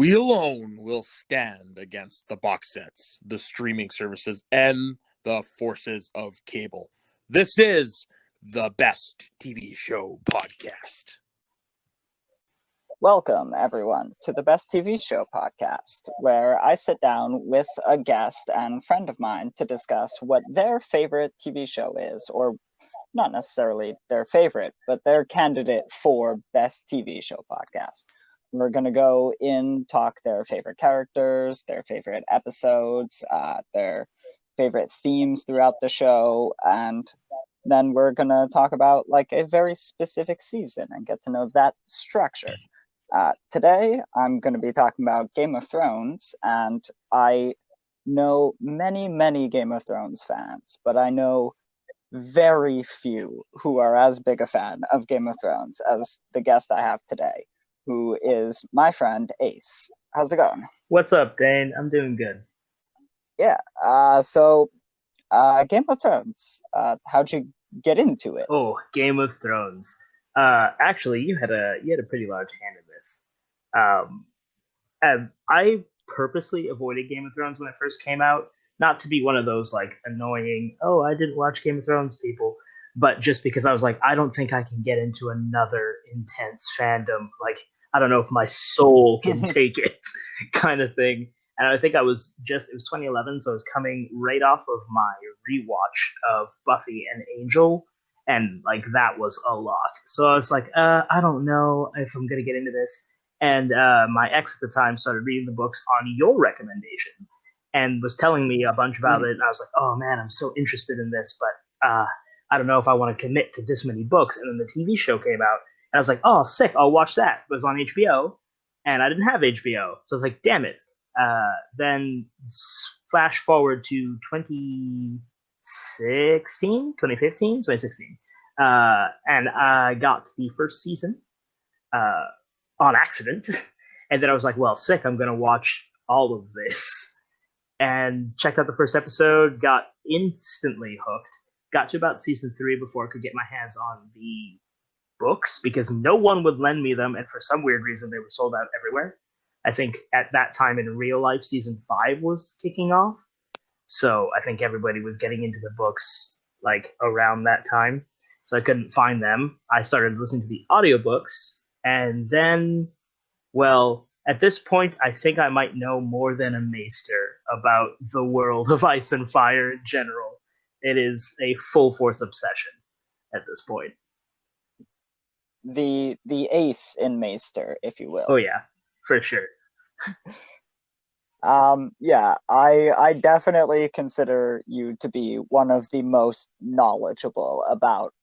We alone will stand against the box sets, the streaming services, and the forces of cable. This is the Best TV Show Podcast. Welcome, everyone, to the Best TV Show Podcast, where I sit down with a guest and friend of mine to discuss what their favorite TV show is, or not necessarily their favorite, but their candidate for Best TV Show Podcast. We're going to go in, talk their favorite characters, their favorite episodes, their favorite themes throughout the show, and then we're going to talk about like a very specific season and get to know that structure. Today, I'm going to be talking about Game of Thrones, and I know many Game of Thrones fans, but I know very few who are as big a fan of Game of Thrones as the guest I have today, who is my friend Ace. How's it going? What's up, Dane? I'm doing good. Yeah. So Game of Thrones. How'd you get into it? Oh, Game of Thrones. Actually, you had a pretty large hand in this. And I purposely avoided Game of Thrones when it first came out, not to be one of those like annoying, oh, I didn't watch Game of Thrones people, but just because I was like, I don't think I can get into another intense fandom. Like, I don't know if my soul can take it, kind of thing. And I think it was 2011, so I was coming right off of my rewatch of Buffy and Angel, and like that was a lot. So I was like, I don't know if I'm gonna get into this. And my ex at the time started reading the books on your recommendation and was telling me a bunch about it. And I was like, oh man, I'm so interested in this, but I don't know if I want to commit to this many books. And then the TV show came out, and I was like, oh, sick, I'll watch that. It was on HBO, and I didn't have HBO, so I was like, damn it. Then flash forward to 2016, and I got the first season on accident, and then I was like, well, sick, I'm going to watch all of this. And checked out the first episode, got instantly hooked, got to about season 3 before I could get my hands on the books, because no one would lend me them, and for some weird reason they were sold out everywhere. I think at that time in real life, season 5 was kicking off, so I think everybody was getting into the books like around that time, so I couldn't find them. I started listening to the audiobooks, and then, well, at this point, I think I might know more than a maester about the world of Ice and Fire in general. It is a full force obsession at this point. The ace in Maester, if you will. Oh yeah, for sure. Yeah, I definitely consider you to be one of the most knowledgeable about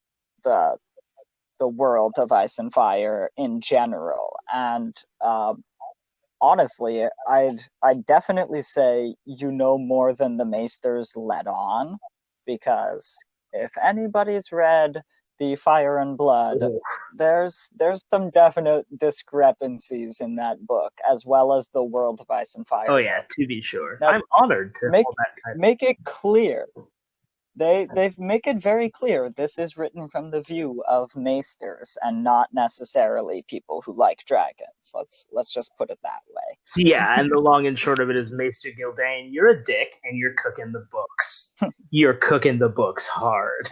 the world of Ice and Fire in general, and honestly, I'd definitely say you know more than the Maesters let on, because if anybody's read the Fire and Blood, there's some definite discrepancies in that book, as well as the World of Ice and Fire. Oh yeah, book. to be sure. Now, I'm honored to hold that title. Make it clear. They make it very clear this is written from the view of maesters and not necessarily people who like dragons. Let's just put it that way. Yeah, and the long and short of it is, Maester Gildane, you're a dick and you're cooking the books. You're cooking the books hard.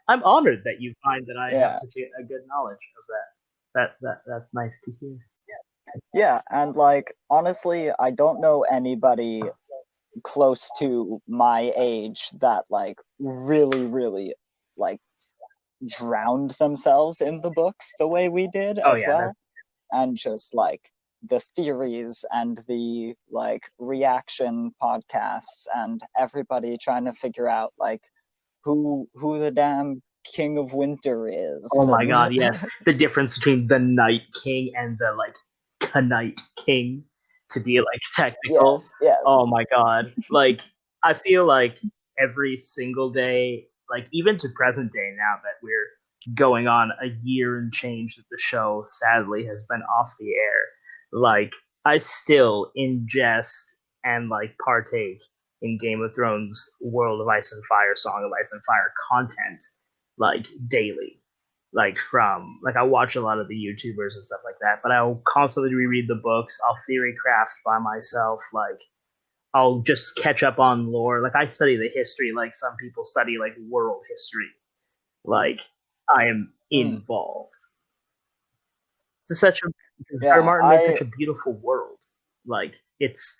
I'm honored that you find that I have such a good knowledge of that. That's nice to hear. Yeah, and like honestly, I don't know anybody close to my age that like really like drowned themselves in the books the way we did as well. And just like the theories and the like reaction podcasts and everybody trying to figure out like who the damn King of Winter is. Oh my god, yes. The difference between the Night King and the like Knight King, to be like technical. Yes. Oh my god. Like, I feel like every single day, like even to present day now that we're going on a year and change that the show sadly has been off the air, like I still ingest and like partake in Game of Thrones World of Ice and Fire, Song of Ice and Fire content like daily. I watch a lot of the YouTubers and stuff like that, but I'll constantly reread the books. I'll theory craft by myself. Like I'll just catch up on lore. Like I study the history, like some people study like world history. Like I am Mm. involved. It's such a George Yeah, Martin made such a beautiful world. Like it's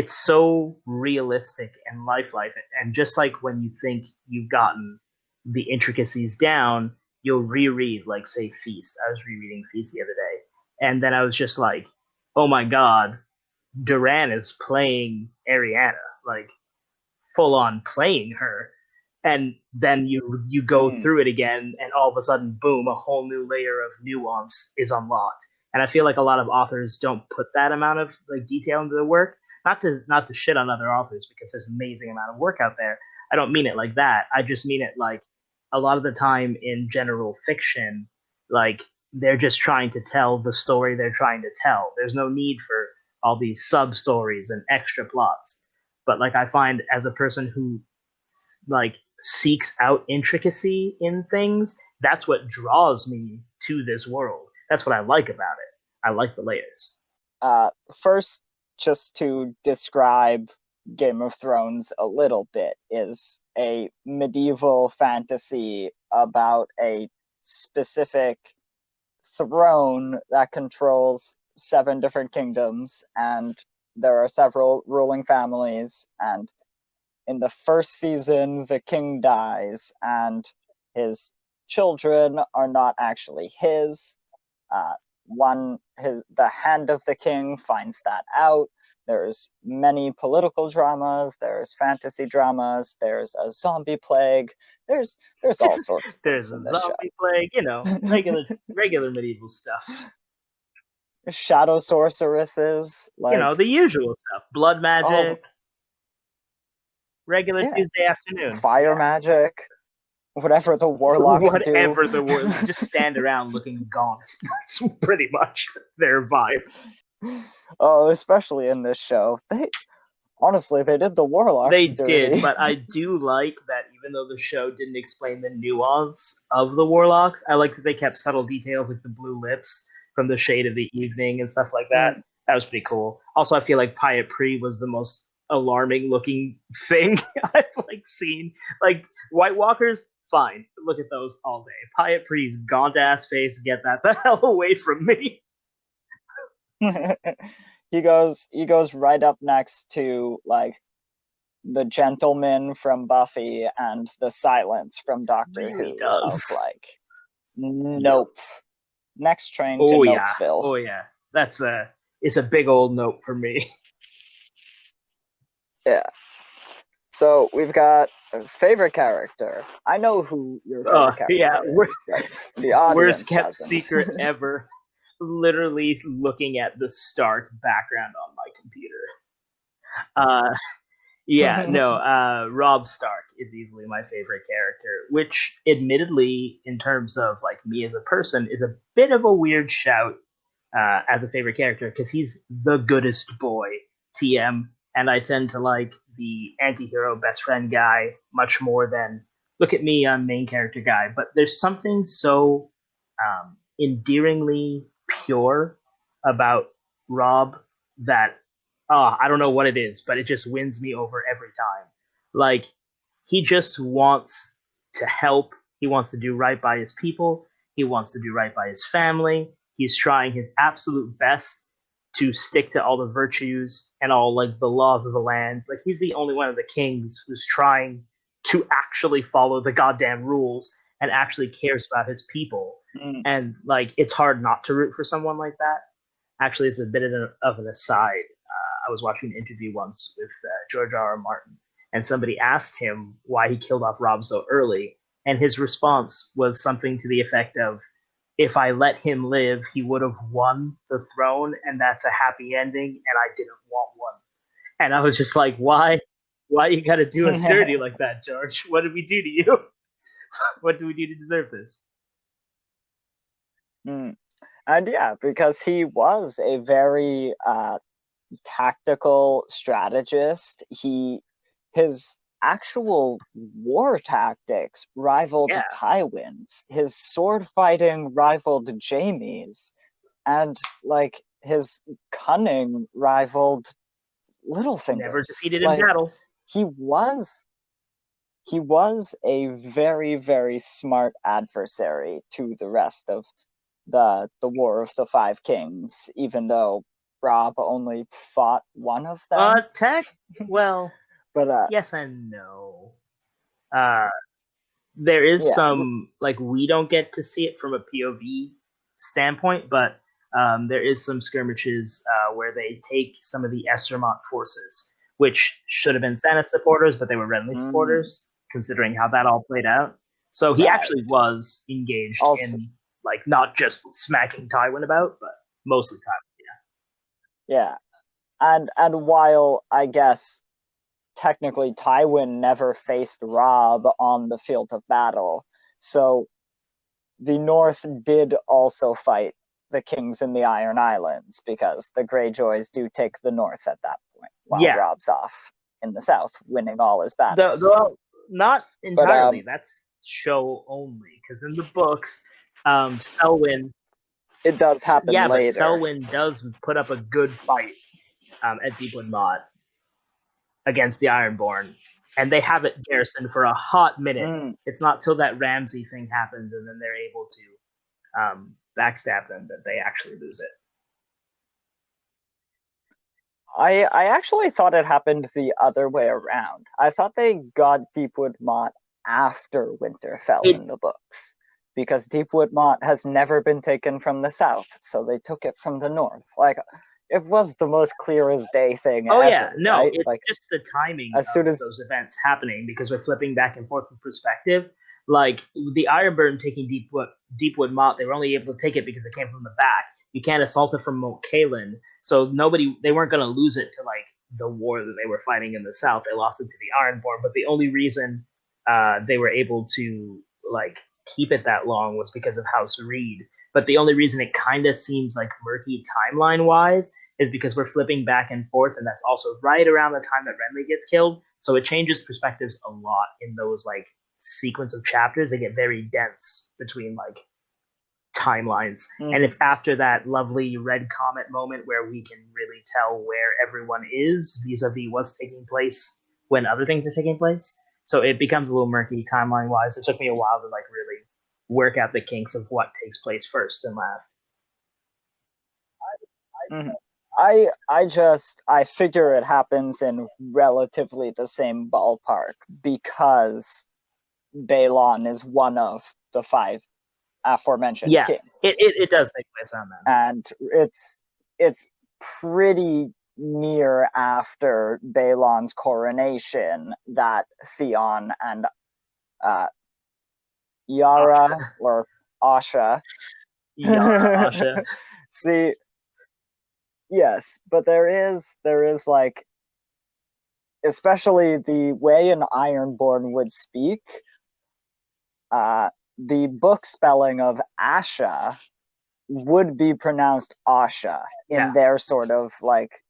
so realistic and lifelike. And just like when you think you've gotten the intricacies down, you'll reread, like, say, Feast. I was rereading Feast the other day. And then I was just like, oh my God, Duran is playing Ariana, like, full on playing her. And then you go through it again, and all of a sudden, boom, a whole new layer of nuance is unlocked. And I feel like a lot of authors don't put that amount of like detail into the work. Not to shit on other authors, because there's an amazing amount of work out there. I don't mean it like that. I just mean it like a lot of the time in general fiction, like they're just trying to tell the story they're trying to tell. There's no need for all these sub stories and extra plots. But like I find, as a person who like seeks out intricacy in things, that's what draws me to this world. That's what I like about it. I like the layers. First, just to describe Game of Thrones a little bit, is a medieval fantasy about a specific throne that controls 7 different kingdoms, and there are several ruling families. And in the first season, the king dies, and his children are not actually his. Uh, the hand of the king finds that out. There's many political dramas. There's fantasy dramas. There's a zombie plague. There's all sorts of There's things a in this zombie plague, regular medieval stuff. show. Shadow sorceresses, like, The usual stuff. Blood oh magic, regular yeah, Tuesday afternoon. fire magic, whatever the warlocks do. Whatever the word, just stand around looking gaunt. That's pretty much their vibe. Oh, especially in this show. Honestly, they did the warlocks They dirty. did, but I do like that even though the show didn't explain the nuance of the warlocks, I like that they kept subtle details like the blue lips from the shade of the evening and stuff like that. That was pretty cool. Also, I feel like Pyat Pri was the most alarming looking thing I've like seen. Like White Walkers, fine, look at those all day. Pyat Pri's gaunt ass face, get that the hell away from me. He goes right up next to like the gentleman from Buffy and the Silence from Doctor Really Who. does. Of like, nope. Next train to Oh yeah, Nopeville. oh yeah. It's a big old note for me. Yeah. So we've got a favorite character. I know who your favorite character is, but the audience Worst kept doesn't. secret ever. Literally looking at the stark background on my computer. Rob Stark is easily my favorite character, which admittedly, in terms of like me as a person, is a bit of a weird shout as a favorite character, because he's the goodest boy, TM, and I tend to like the anti-hero best friend guy much more than look at me, I'm main character guy. But there's something so endearingly pure about Rob that I don't know what it is, but it just wins me over every time. Like he just wants to help. He wants to do right by his people. He wants to do right by his family. He's trying his absolute best to stick to all the virtues and all like the laws of the land. Like he's the only one of the kings who's trying to actually follow the goddamn rules and actually cares about his people. And like it's hard not to root for someone like that. Actually, it's a bit of an aside. I was watching an interview once with George R. R. Martin, and somebody asked him why he killed off Rob so early, and his response was something to the effect of, "If I let him live, he would have won the throne, and that's a happy ending, and I didn't want one." And I was just like, "Why? Why you got to do us dirty like that, George? What did we do to you? What do we do to deserve this?" And yeah, because he was a very tactical strategist. His actual war tactics rivaled Tywin's. His sword fighting rivaled Jaime's, and like his cunning rivaled Littlefinger's. Never defeated in battle. He was a very, very smart adversary to the rest of the War of the Five Kings, even though Robb only fought one of them. Well, but yes and no. There is some, like, we don't get to see it from a POV standpoint, but there is some skirmishes where they take some of the Estermont forces, which should have been Stannis supporters, but they were Renly supporters, considering how that all played out. So he actually was engaged in, like, not just smacking Tywin about, but mostly Tywin. Yeah, and while I guess technically Tywin never faced Robb on the field of battle, so the North did also fight the kings in the Iron Islands, because the Greyjoys do take the North at that point, while Robb's off in the South, winning all his battles. Not entirely. That's show only, because in the books, Selwyn... It does happen later. But Selwyn does put up a good fight at Deepwood Motte against the Ironborn, and they have it garrisoned for a hot minute. It's not till that Ramsay thing happens, and then they're able to backstab them, that they actually lose it. I actually thought it happened the other way around. I thought they got Deepwood Motte after Winterfell in the books, because Deepwood Motte has never been taken from the south, so they took it from the north. Like, it was the most clear as day thing ever. Yeah, no, right? it's like, just the timing of those events happening, because we're flipping back and forth in perspective. Like, the Ironburn taking Deepwood Motte, they were only able to take it because it came from the back. You can't assault it from Moat Cailin, so they weren't going to lose it to, like, the war that they were fighting in the south. They lost it to the Ironborn, but the only reason they were able to, like, keep it that long was because of House Reed. But the only reason it kind of seems like murky timeline-wise is because we're flipping back and forth, and that's also right around the time that Renly gets killed. So it changes perspectives a lot in those, like, sequence of chapters. They get very dense between, like, timelines. And it's after that lovely red comet moment where we can really tell where everyone is vis-a-vis what's taking place when other things are taking place. So it becomes a little murky timeline-wise. It took me a while to, like, really work out the kinks of what takes place first and last. I figure it happens in relatively the same ballpark, because Balon is one of the 5 aforementioned kings. It does take place on that. And it's pretty near after Balon's coronation that Theon and Yara or Asha. Yara, Asha. See, yes, but there is like, especially the way an Ironborn would speak, the book spelling of Asha would be pronounced Asha in their sort of, like,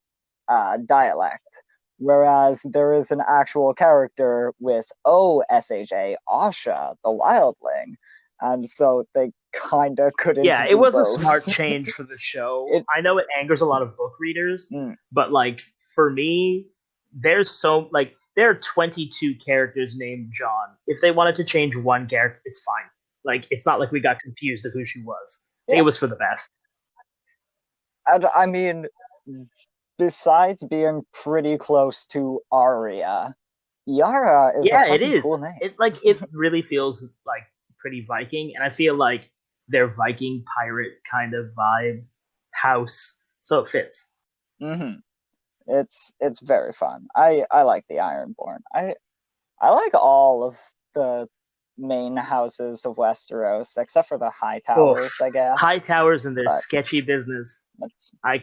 dialect. Whereas there is an actual character with OSHA, Asha, the wildling. And so they kind of couldn't. Yeah, it was both. a smart change for the show. I know it angers a lot of book readers, but, like, for me, there are 22 characters named John. If they wanted to change one character, it's fine. Like, it's not like we got confused of who she was. It was for the best. And I mean, besides being pretty close to Arya, Yara is a cool name. It really feels like pretty Viking, and I feel like their Viking pirate kind of vibe house, so it fits. It's very fun. I like the Ironborn. I like all of the main houses of Westeros, except for the High Towers, I guess. High Towers and their sketchy business. I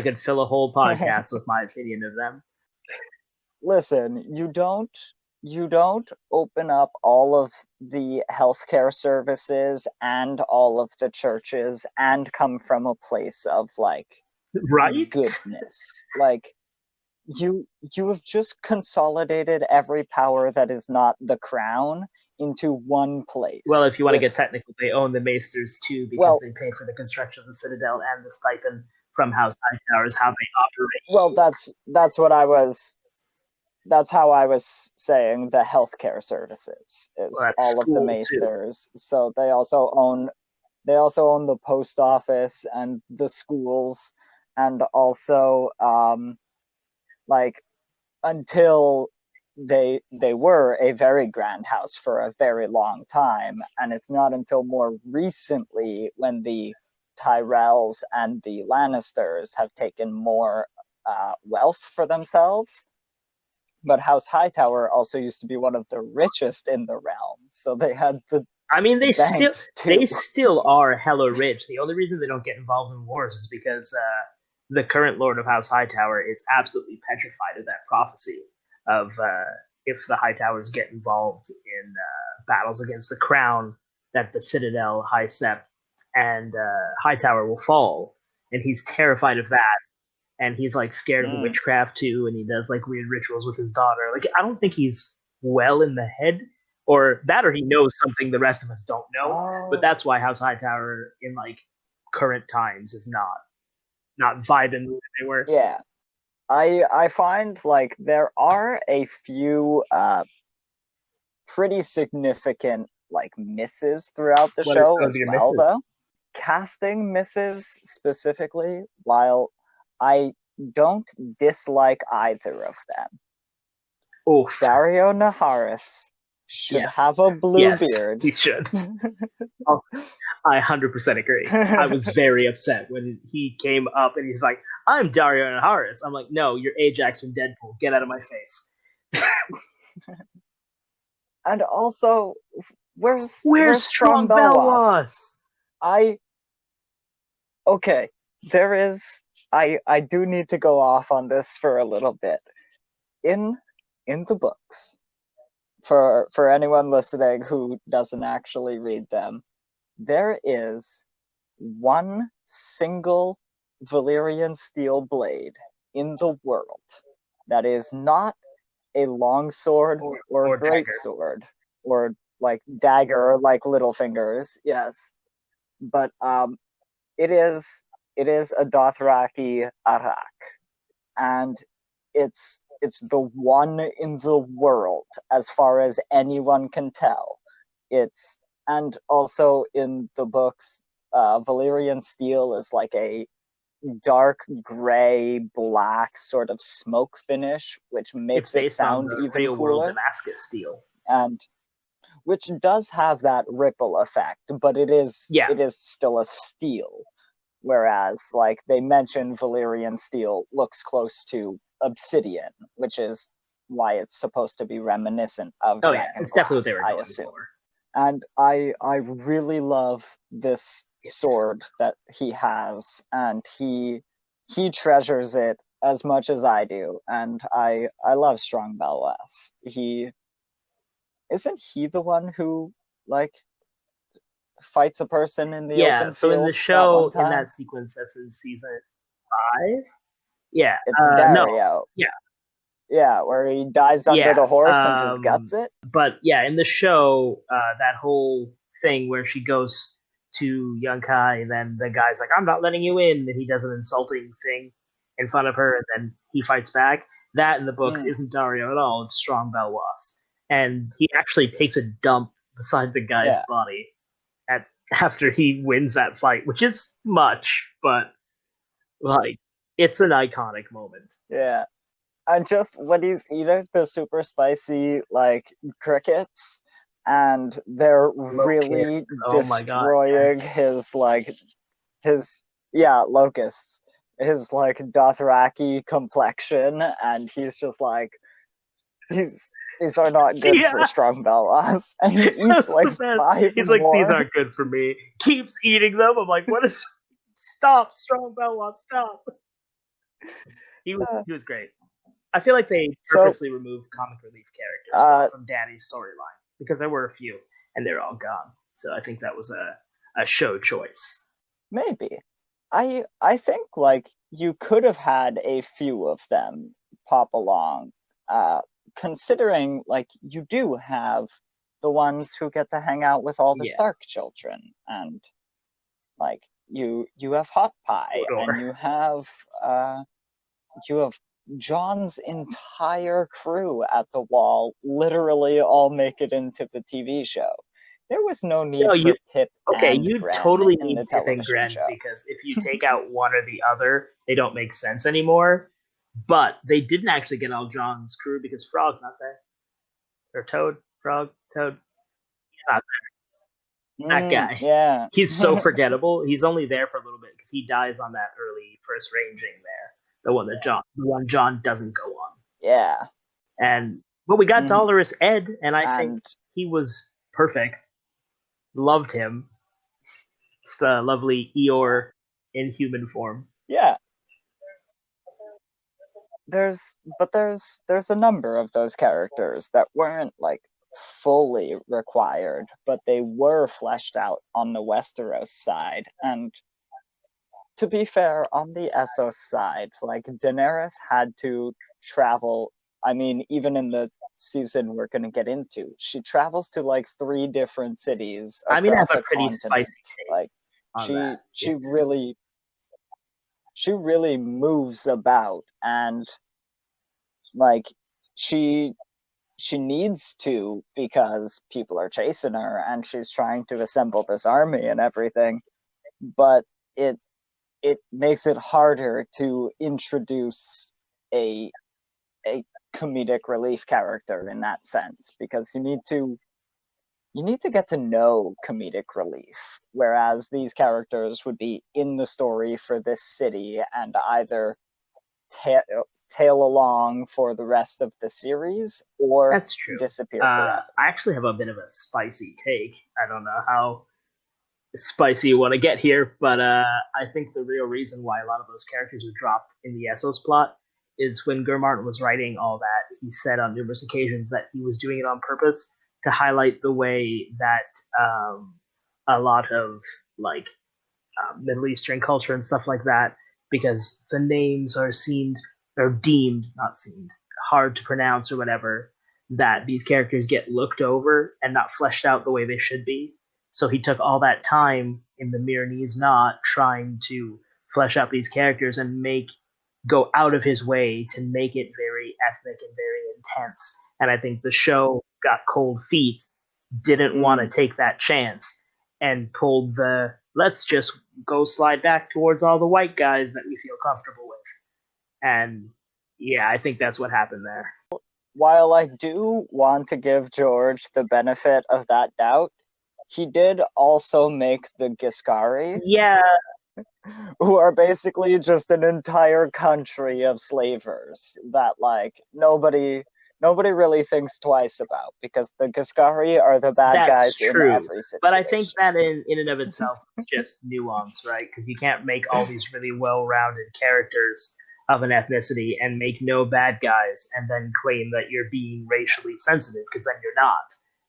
could fill a whole podcast with my opinion of them. Listen, you don't open up all of the healthcare services and all of the churches and come from a place of, like, right goodness. Like, you have just consolidated every power that is not the crown into one place. Well, if you want to get technical, they own the Maesters too because they pay for the construction of the Citadel and the stipend from House Hightower is how they operate. Well, that's how I was saying the healthcare services is all of the Maesters. Too. So they also own the post office and the schools, and also like until they were a very grand house for a very long time, and it's not until more recently when the Tyrells and the Lannisters have taken more wealth for themselves. But House Hightower also used to be one of the richest in the realm, so they had the. I mean, they still are hella rich. The only reason they don't get involved in wars is because the current Lord of House Hightower is absolutely petrified of that prophecy of if the Hightowers get involved in battles against the Crown, that the Citadel, High Sept, and Hightower will fall, and he's terrified of that. And he's like scared of witchcraft too, and he does like weird rituals with his daughter. Like, I don't think he's well in the head, or he knows something the rest of us don't know. But that's why House Hightower in like current times is not vibing the way they were. Yeah, I find like there are a few pretty significant like misses throughout the show as well, though. Casting misses specifically, while I don't dislike either of them. Oof. Dario Naharis should have a blue beard. He should. I 100% agree. I was very upset when he came up and he's like, "I'm Dario Naharis." I'm like, "No, you're Ajax from Deadpool. Get out of my face." And also, where's Strong Belwas? Okay, there is. I do need to go off on this for a little bit. In the books, for anyone listening who doesn't actually read them, there is one single Valyrian steel blade in the world that is not a long sword or great sword or like dagger or like Littlefingers, yes, but it is a Dothraki arak, and it's the one in the world as far as anyone can tell. It's and also in the books, Valyrian steel is like a dark gray black sort of smoke finish, which makes it sound even real cooler. World Damascus steel, and which does have that ripple effect, but it is still a steel. Whereas, like they mentioned, Valyrian steel looks close to obsidian, which is why it's supposed to be reminiscent of dragon glass, it's definitely what they were going for. And I really love this sword that he has, and he treasures it as much as I do, and I love Strong Belwas. Isn't he the one who like fights a person in the open field? So in the show, in that sequence that's in season 5, it's Dario. Yeah, where he dives under the horse and just guts it. But in the show, that whole thing where she goes to Yunkai, and then the guy's like, "I'm not letting you in," and he does an insulting thing in front of her, and then he fights back. That in the books isn't Dario at all. It's Strong Belwas, and he actually takes a dump beside the guy's body after he wins that fight, which is much, but like it's an iconic moment. Yeah. And just when he's eating the super spicy like crickets, and they're really destroying his locusts, his like Dothraki complexion, and he's just like these are not good for Strong Belwas, and he eats like 5 He's more. Like, these aren't good for me. Keeps eating them. I'm like, what is? Stop, Strong Belwas, stop. He was great. I feel like they purposely removed comic relief characters from Dany's storyline because there were a few and they're all gone. So I think that was a show choice. Maybe. I think like you could have had a few of them pop along, considering like you do have the ones who get to hang out with all the Stark children, and like you have Hot Pie, and you have John's entire crew at the wall literally all make it into the TV show. There was no need for Pip and you Gren totally in need the Pip and television Gren show. because if you take out one or the other, they don't make sense anymore. But they didn't actually get all John's crew because Frog's not there. Or Toad. He's not there. That guy. Yeah. He's so forgettable. He's only there for a little bit because he dies on that early first ranging there. The one John doesn't go on. Yeah. But we got Dolorous Ed, and I think he was perfect. Loved him. It's a lovely Eeyore in human form. Yeah. There's a number of those characters that weren't like fully required, but they were fleshed out on the Westeros side. And to be fair, on the Essos side, like Daenerys had to travel. I mean, even in the season we're going to get into, she travels to like 3 different cities across a pretty continent. Like she really moves about, and like she needs to because people are chasing her and she's trying to assemble this army and everything, but it makes it harder to introduce a comedic relief character in that sense, because you need to get to know comedic relief, whereas these characters would be in the story for this city and either tail along for the rest of the series or disappear forever. I actually have a bit of a spicy take. I don't know how spicy you want to get here, but I think the real reason why a lot of those characters were dropped in the Essos plot is when Martin was writing all that, he said on numerous occasions that he was doing it on purpose to highlight the way that a lot of like Middle Eastern culture and stuff like that, because the names are deemed, not seen, hard to pronounce or whatever, that these characters get looked over and not fleshed out the way they should be. So he took all that time in the Myronese Knot trying to flesh out these characters and go out of his way to make it very ethnic and very intense. And I think the show got cold feet, didn't want to take that chance, and pulled the let's just go slide back towards all the white guys that we feel comfortable with. And yeah, I think that's what happened there. While I do want to give George the benefit of that doubt, he did also make the Giscari. Yeah. Who are basically just an entire country of slavers that like nobody really thinks twice about, because the Giscari are the bad guys in every situation. But I think that in and of itself is just nuance, right? Because you can't make all these really well-rounded characters of an ethnicity and make no bad guys and then claim that you're being racially sensitive, because then you're not.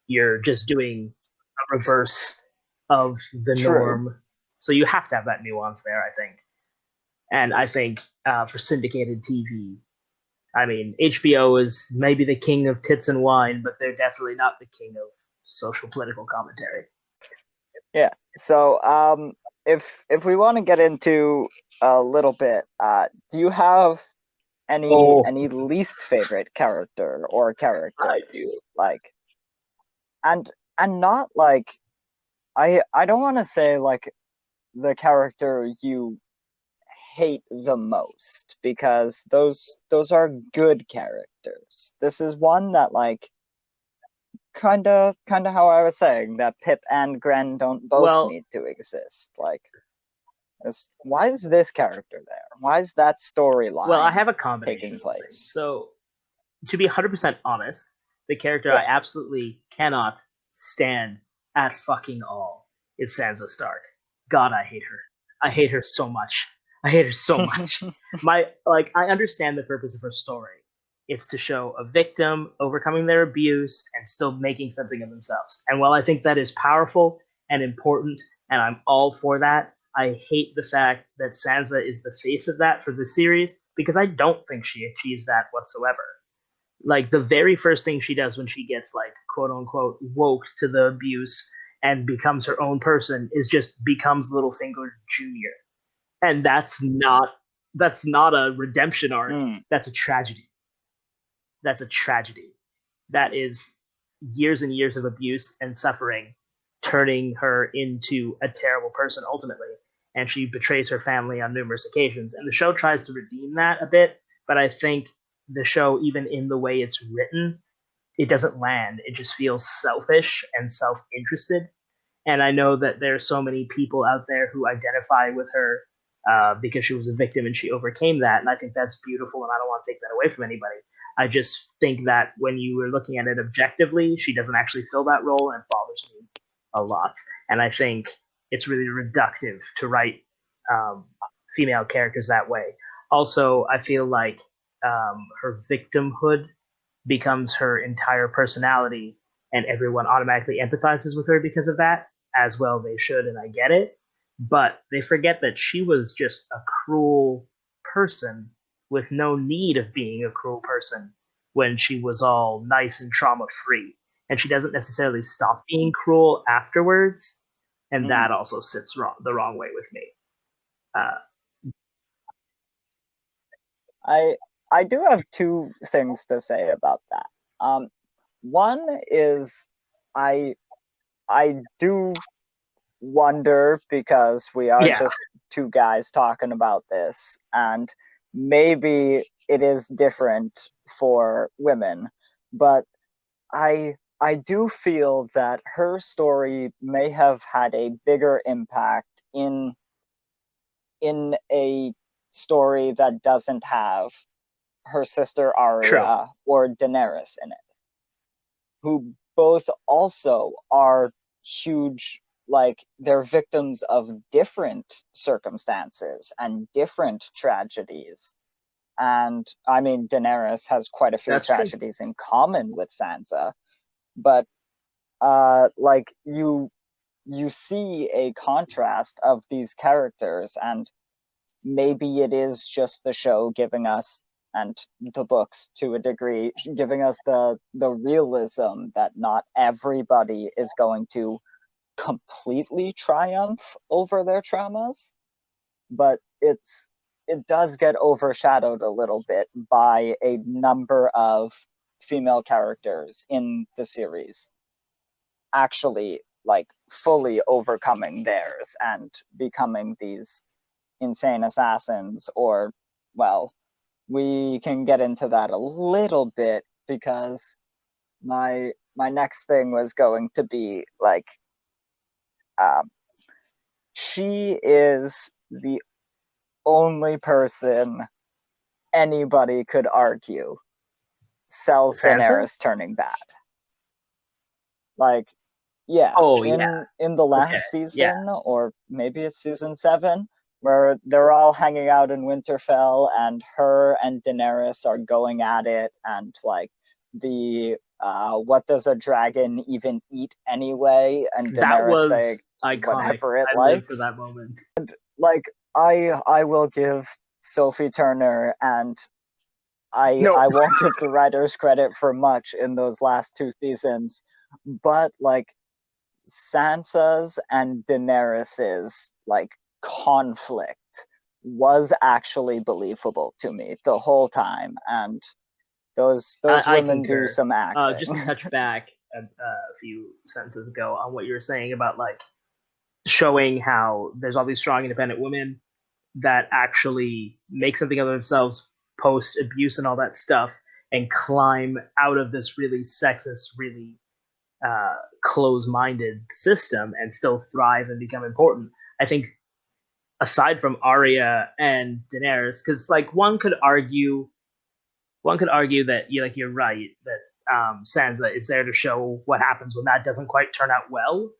You're just doing a reverse of the norm. So you have to have that nuance there, I think. And I think for syndicated TV, I mean, HBO is maybe the king of tits and wine, but they're definitely not the king of social political commentary. Yeah. So if we want to get into a little bit, do you have any least favorite character or characters? Like, and not like, I don't want to say like the character you hate the most, because those are good characters. This is one that like kind of how I was saying, that Pip and Gren don't both need to exist. Like, why is this character there? Why is that storyline? Well, I have a combination taking place. So, to be 100% honest, the character I absolutely cannot stand at fucking all is Sansa Stark. God, I hate her. I hate her so much. I understand the purpose of her story. It's to show a victim overcoming their abuse and still making something of themselves. And while I think that is powerful and important, and I'm all for that, I hate the fact that Sansa is the face of that for the series, because I don't think she achieves that whatsoever. Like the very first thing she does when she gets like quote unquote woke to the abuse and becomes her own person is just becomes Littlefinger Jr. And that's not a redemption arc. That's a tragedy. That's a tragedy. That is years and years of abuse and suffering turning her into a terrible person ultimately. And she betrays her family on numerous occasions. And the show tries to redeem that a bit, but I think the show, even in the way it's written, it doesn't land. It just feels selfish and self interested. And I know that there are so many people out there who identify with her because she was a victim and she overcame that. And I think that's beautiful, and I don't want to take that away from anybody. I just think that when you were looking at it objectively, she doesn't actually fill that role, and it bothers me a lot. And I think it's really reductive to write female characters that way. Also, I feel like her victimhood becomes her entire personality, and everyone automatically empathizes with her because of that. As well, they should, and I get it. But they forget that she was just a cruel person with no need of being a cruel person when she was all nice and trauma free. And she doesn't necessarily stop being cruel afterwards. And that also sits the wrong way with me. I do have two things to say about that. One is I do wonder, because we are just two guys talking about this, and maybe it is different for women, but I do feel that her story may have had a bigger impact in a story that doesn't have her sister Arya or Daenerys in it, who both also are huge, like they're victims of different circumstances and different tragedies. And I mean, Daenerys has quite a few tragedies in common with Sansa, but like you see a contrast of these characters, and maybe it is just the show giving us, and the books to a degree, giving us the realism that not everybody is going to completely triumph over their traumas, but it does get overshadowed a little bit by a number of female characters in the series actually like fully overcoming theirs and becoming these insane assassins. Or, well, we can get into that a little bit, because my next thing was going to be like, she is the only person anybody could argue sells Sansa? Daenerys turning bad. Like, yeah, in the last season, or maybe it's season 7, where they're all hanging out in Winterfell, and her and Daenerys are going at it, and like the what does a dragon even eat anyway? And Daenerys saying whatever it likes. For that moment. Like, I will give Sophie Turner, and I won't give the writers credit for much in those last 2 seasons, but like Sansa's and Daenerys's like conflict was actually believable to me the whole time, and those women do some acting. Just to touch back a few sentences ago on what you were saying about like showing how there's all these strong independent women that actually make something of themselves post abuse and all that stuff, and climb out of this really sexist, really close-minded system and still thrive and become important. I think aside from Arya and Daenerys, because like one could argue that you're right that Sansa is there to show what happens when that doesn't quite turn out well.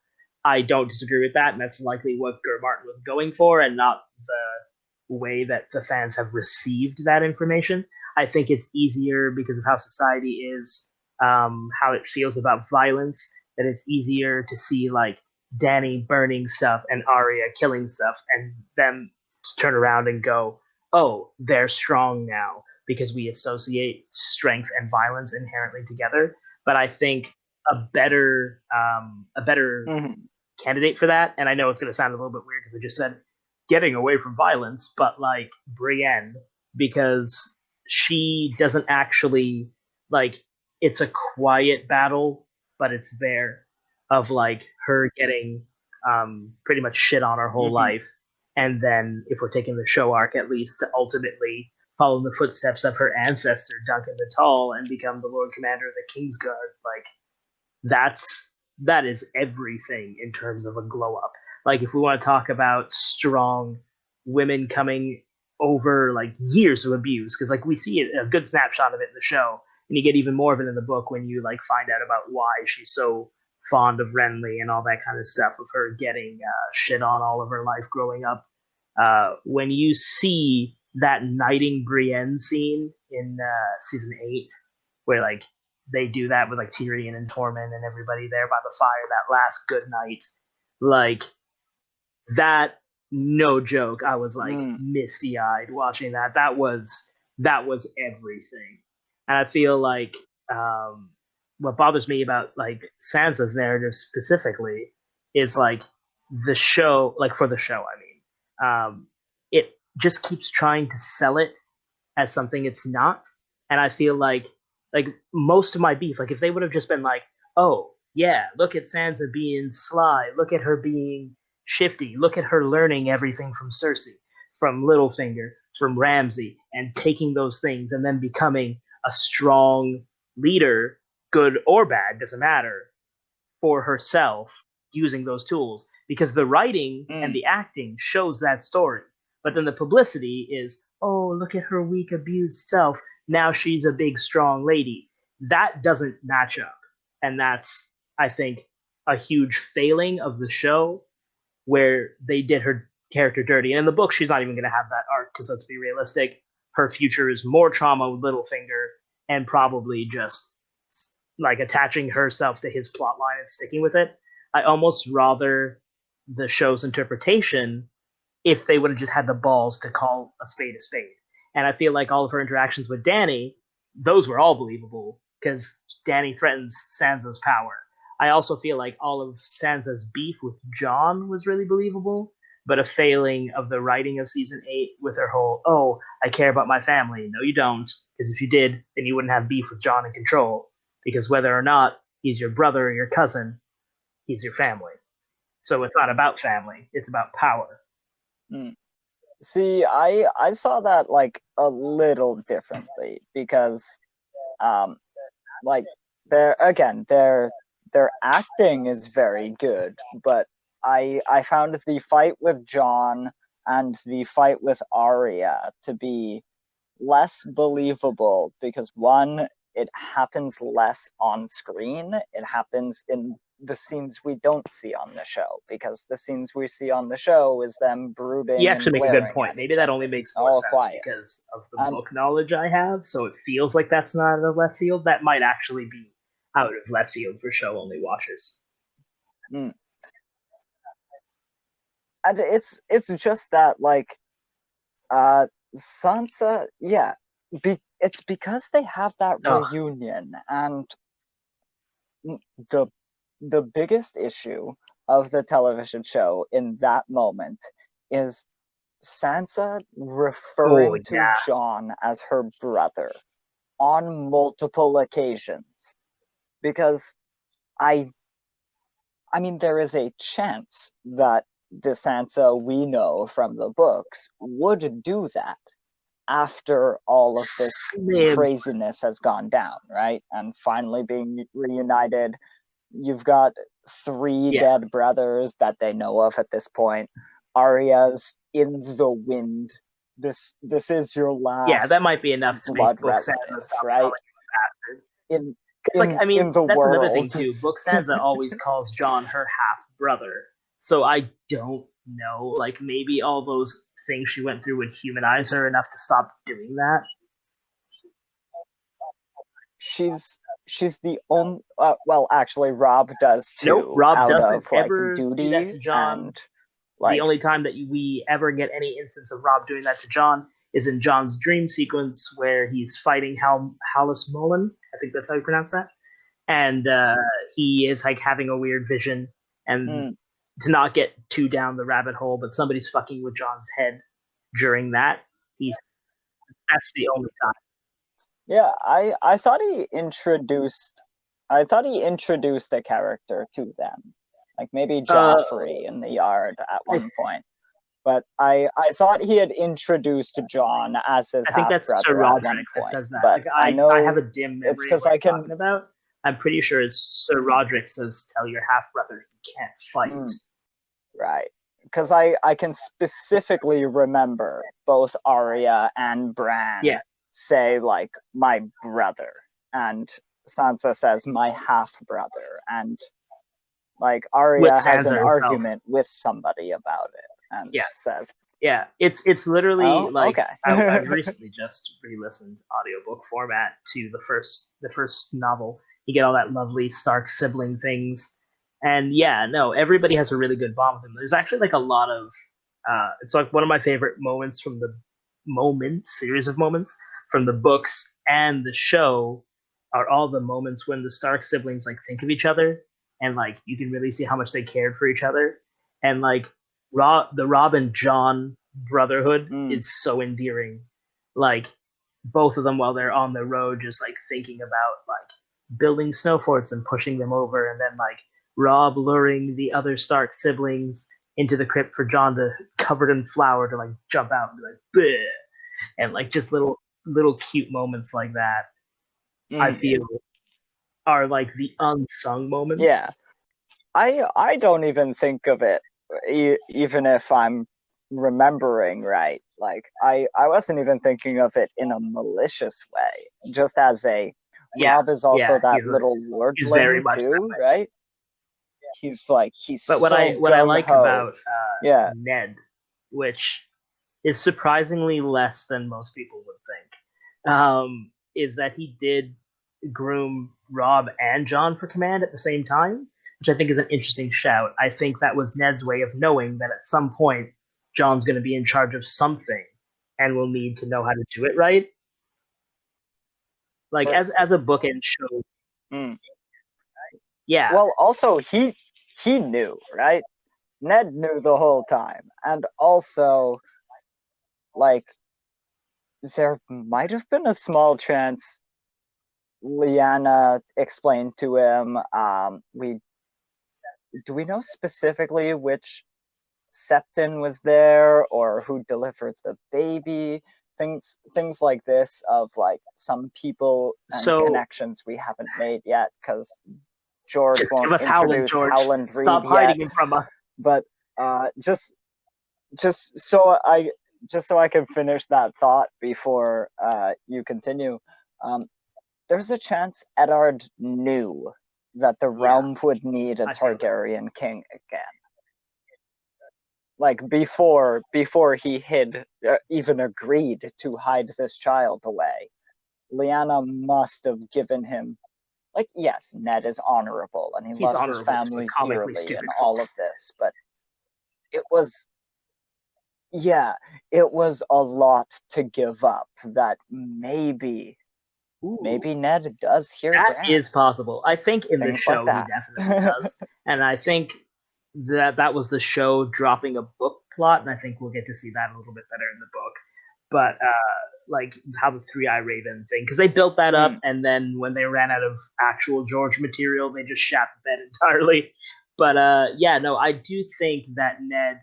I don't disagree with that, and that's likely what Gert Martin was going for, and not the way that the fans have received that information. I think it's easier because of how society is, how it feels about violence, that it's easier to see like Dany burning stuff and Arya killing stuff, and them to turn around and go, oh, they're strong now because we associate strength and violence inherently together. But I think a better candidate for that, and I know it's going to sound a little bit weird because I just said getting away from violence, but like Brienne, because she doesn't actually like it's a quiet battle, but it's there of like her getting pretty much shit on her whole life, and then if we're taking the show arc at least to ultimately follow in the footsteps of her ancestor Duncan the Tall and become the Lord Commander of the Kingsguard, like that is everything in terms of a glow up. Like if we want to talk about strong women coming over like years of abuse, because like we see a good snapshot of it in the show, and you get even more of it in the book when you like find out about why she's so fond of Renly and all that kind of stuff of her getting shit on all of her life growing up. When you see that knighting Brienne scene in season 8, where like they do that with like Tyrion and Tormund and everybody there by the fire that last good night, like that, no joke, I was like misty eyed watching that. That was everything. And I feel like what bothers me about like Sansa's narrative specifically is like the show, like for the show, I mean, it just keeps trying to sell it as something it's not. And I feel like most of my beef, like if they would have just been like, oh yeah, look at Sansa being sly, look at her being shifty, look at her learning everything from Cersei, from Littlefinger, from Ramsay, and taking those things and then becoming a strong leader, good or bad, doesn't matter, for herself using those tools, because the writing and the acting shows that story. But then the publicity is, oh, look at her weak, abused self. Now she's a big, strong lady. That doesn't match up. And that's, I think, a huge failing of the show where they did her character dirty. And in the book, she's not even going to have that arc because let's be realistic. Her future is more trauma with Littlefinger and probably just like attaching herself to his plot line and sticking with it. I almost rather the show's interpretation if they would have just had the balls to call a spade a spade. And I feel like all of her interactions with Dany, those were all believable because Dany threatens Sansa's power. I also feel like all of Sansa's beef with Jon was really believable, but a failing of the writing of season 8 with her whole, oh, I care about my family. No, you don't, because if you did, then you wouldn't have beef with Jon in control, because whether or not he's your brother or your cousin, he's your family. So it's not about family, it's about power. See, I saw that like a little differently because like their acting is very good, but I found the fight with Jon and the fight with Arya to be less believable because one, it happens less on screen. It happens in the scenes we don't see on the show, because the scenes we see on the show is them brooding. You actually and make a good glaring point. at Maybe each that other. only makes more All sense quiet. because of the book knowledge I have, so it feels like that's not out of left field. That might actually be out of left field for show-only watchers. And it's just that like Sansa, yeah, it's because they have that reunion, and the biggest issue of the television show in that moment is Sansa referring to Jon as her brother on multiple occasions, because I mean there is a chance that the Sansa we know from the books would do that after all of this craziness has gone down, right? And finally being reunited. You've got 3 dead brothers that they know of at this point. Arya's in the wind. This is your last. Yeah, that might be enough to make Book Sansa stop calling you a bastard. That's another thing too. Book Sansa always calls Jon her half brother. So I don't know. Like maybe all those things she went through would humanize her enough to stop doing that. She's the only. Well, actually, Robb does too. Nope, Robb doesn't of, like, ever duty do that to Jon. And, like, the only time that we ever get any instance of Robb doing that to Jon is in Jon's dream sequence where he's fighting Hallis Mullen. I think that's how you pronounce that. And he is like having a weird vision, and to not get too down the rabbit hole, but somebody's fucking with Jon's head during that. That's the only time. Yeah, I thought he introduced a character to them, like maybe Joffrey in the yard at one point. But I thought he had introduced Jon as his half brother Sir Roderick at one point. that says that. But like, I know I have a dim memory it's because of what I can. Talking about. I'm pretty sure it's Sir Roderick says, "Tell your half brother he can't fight." Right. Because I can specifically remember both Arya and Bran say, like, my brother, and Sansa says, my half-brother, and, like, Arya has an argument with somebody about it, and says... Yeah, it's literally like... Okay. I've recently just re-listened audiobook format to the first novel. You get all that lovely Stark sibling things. And everybody has a really good bond with him. There's actually like a lot of, it's like one of my favorite moments from the series of moments from the books and the show are all the moments when the Stark siblings like think of each other, and like you can really see how much they cared for each other. And like the Rob and Jon brotherhood is so endearing. Like both of them while they're on the road just like thinking about like building snow forts and pushing them over, and then like Rob luring the other Stark siblings into the crypt for Jon to covered in flour to like jump out and be like, bleh. And like just little cute moments like that, I feel are like the unsung moments. Yeah, I don't even think of it, even if I'm remembering right. Like I wasn't even thinking of it in a malicious way, just as a Rob is also that little lordling too, right? He's but what I like about Ned, which is surprisingly less than most people would think, is that he did groom Rob and Jon for command at the same time, which I think is an interesting shout. I think that was Ned's way of knowing that at some point Jon's going to be in charge of something and will need to know how to do it right. Like as a bookend show. Yeah. Well, also he knew, right? Ned knew the whole time, and also, like, there might have been a small chance Lyanna explained to him. Do we know specifically which Septon was there or who delivered the baby? Things like this of like some people and connections we haven't made yet because George won't introduce Howland Reed Stop hiding him from us. But just so I can finish that thought before you continue. There's a chance Eddard knew that the realm would need a Targaryen king again. Like before he even agreed to hide this child away, Lyanna must have given him, like, yes, Ned is honorable and he loves his family dearly and all of this, but it was a lot to give up that maybe Ned does hear that is possible. I think in the show he definitely does. And I think that was the show dropping a book plot, and I think we'll get to see that a little bit better in the book. But like how the Three-Eye Raven thing, because they built that up, and then when they ran out of actual George material, they just shat the bed entirely. But I do think that Ned,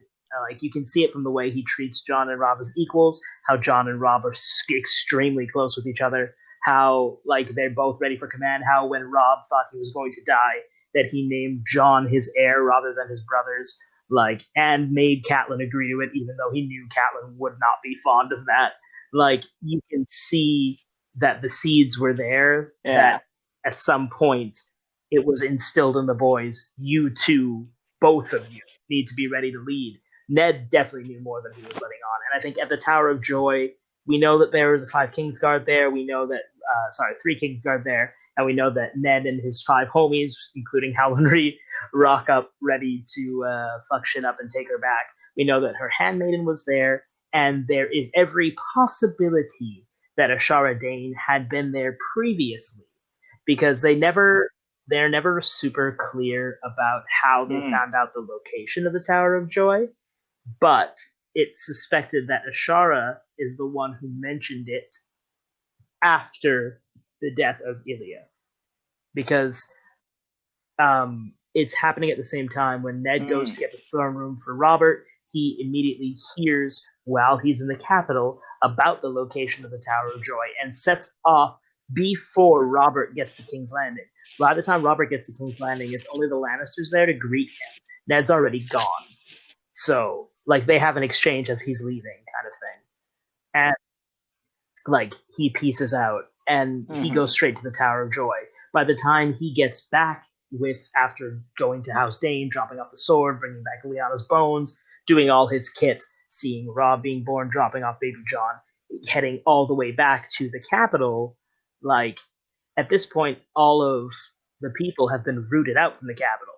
like you can see it from the way he treats Jon and Rob as equals, how Jon and Rob are extremely close with each other, how like they're both ready for command, how when Rob thought he was going to die, that he named Jon his heir rather than his brothers, like, and made Catelyn agree to it, even though he knew Catelyn would not be fond of that. Like, you can see that the seeds were there, that at some point it was instilled in the boys, you two, both of you, need to be ready to lead. Ned definitely knew more than he was letting on. And I think at the Tower of Joy, we know that there are the 5 Kingsguard there. We know that, 3 Kingsguard there. And we know that Ned and his 5 homies, including Howland Reed, rock up ready to fuck shit up and take her back. We know that her handmaiden was there, and there is every possibility that Ashara Dane had been there previously, because they're never super clear about how they found out the location of the Tower of Joy, but it's suspected that Ashara is the one who mentioned it after the death of Ilya, because it's happening at the same time when Ned goes to get the throne room for Robert. He immediately hears, while he's in the capital, about the location of the Tower of Joy and sets off before Robert gets to King's Landing. By the time Robert gets to King's Landing, it's only the Lannisters there to greet him. Ned's already gone. So, like, they have an exchange as he's leaving, kind of thing. And, like, he pieces out, and he goes straight to the Tower of Joy. By the time he gets back, after going to House Dane, dropping off the sword, bringing back Lyanna's bones, doing all his kit, seeing Robb being born, dropping off baby John, heading all the way back to the capital, like, at this point, all of the people have been rooted out from the capital.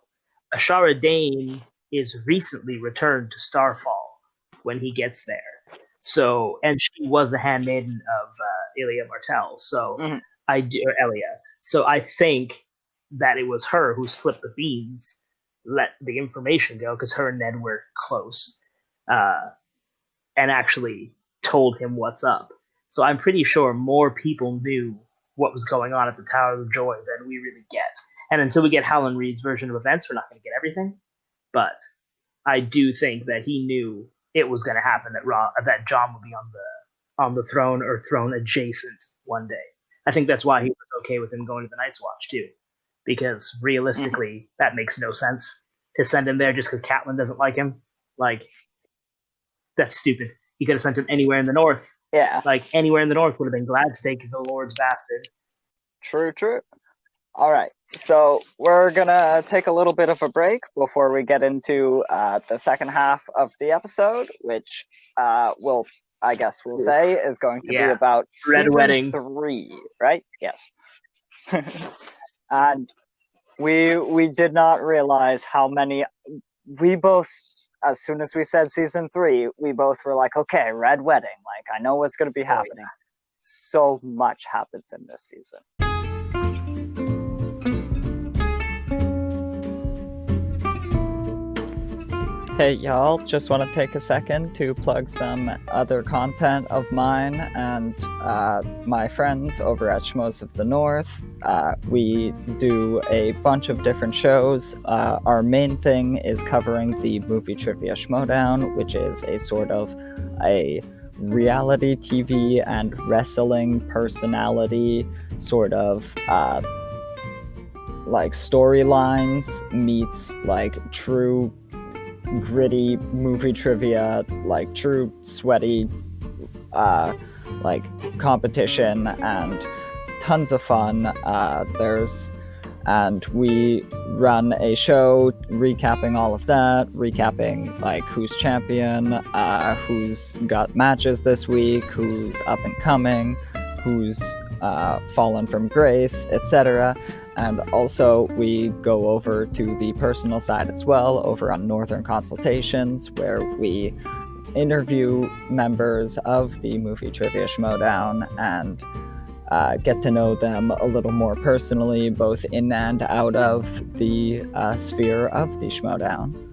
Ashara Dane is recently returned to Starfall when he gets there. So, and she was the handmaiden of Ilya Martell, so or Elia. So I think that it was her who slipped the beans, let the information go, because her and Ned were close, and actually told him what's up. So I'm pretty sure more people knew what was going on at the Tower of Joy than we really get. And until we get Howland Reed's version of events, we're not going to get everything. But I do think that he knew it was going to happen, that John would be on the throne or throne adjacent one day. I think that's why he was okay with him going to the Night's Watch too, because realistically, that makes no sense to send him there just because Catelyn doesn't like him. Like, that's stupid. He could have sent him anywhere in the north. Yeah. Like, anywhere in the north would have been glad to take the Lord's bastard. True. All right. So we're going to take a little bit of a break before we get into the second half of the episode, which we'll say is going to be about Red Wedding 3, right? Yes. And we did not realize how many. We both, as soon as we said season 3, we both were like, okay, Red Wedding. Like, I know what's going to be happening. Yeah. So much happens in this season. Hey y'all, just want to take a second to plug some other content of mine and my friends over at Schmoes of the North. We do a bunch of different shows. Our main thing is covering the Movie Trivia Schmoedown, which is a sort of a reality TV and wrestling personality sort of like storylines meets like true gritty movie trivia, like true sweaty like competition and tons of fun. And we run a show recapping all of that, recapping like who's champion, who's got matches this week, who's up and coming, who's fallen from grace, etc. And also we go over to the personal side as well, over on Northern Consultations, where we interview members of the Movie Trivia Schmoedown and get to know them a little more personally, both in and out of the sphere of the Schmoedown.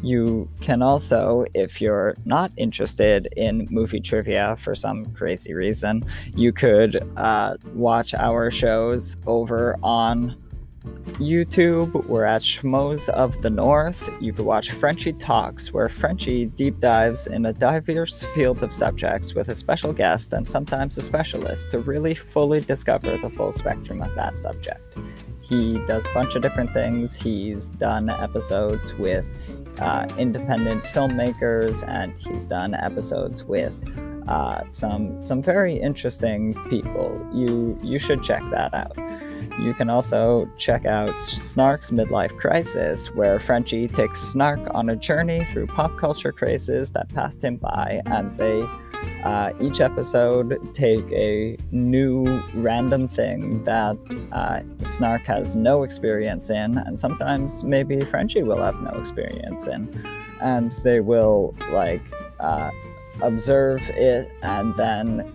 You can also, if you're not interested in movie trivia for some crazy reason, you could watch our shows over on YouTube. We're at Schmoes of the North. You could watch Frenchie Talks, where Frenchie deep dives in a diverse field of subjects with a special guest and sometimes a specialist to really fully discover the full spectrum of that subject. He does a bunch of different things. He's done episodes with independent filmmakers, and he's done episodes with some very interesting people. You should check that out. You can also check out Snark's Midlife Crisis, where Frenchie takes Snark on a journey through pop culture crazes that passed him by, and they each episode take a new random thing that Snark has no experience in, and sometimes maybe Frenchie will have no experience in, and they will observe it and then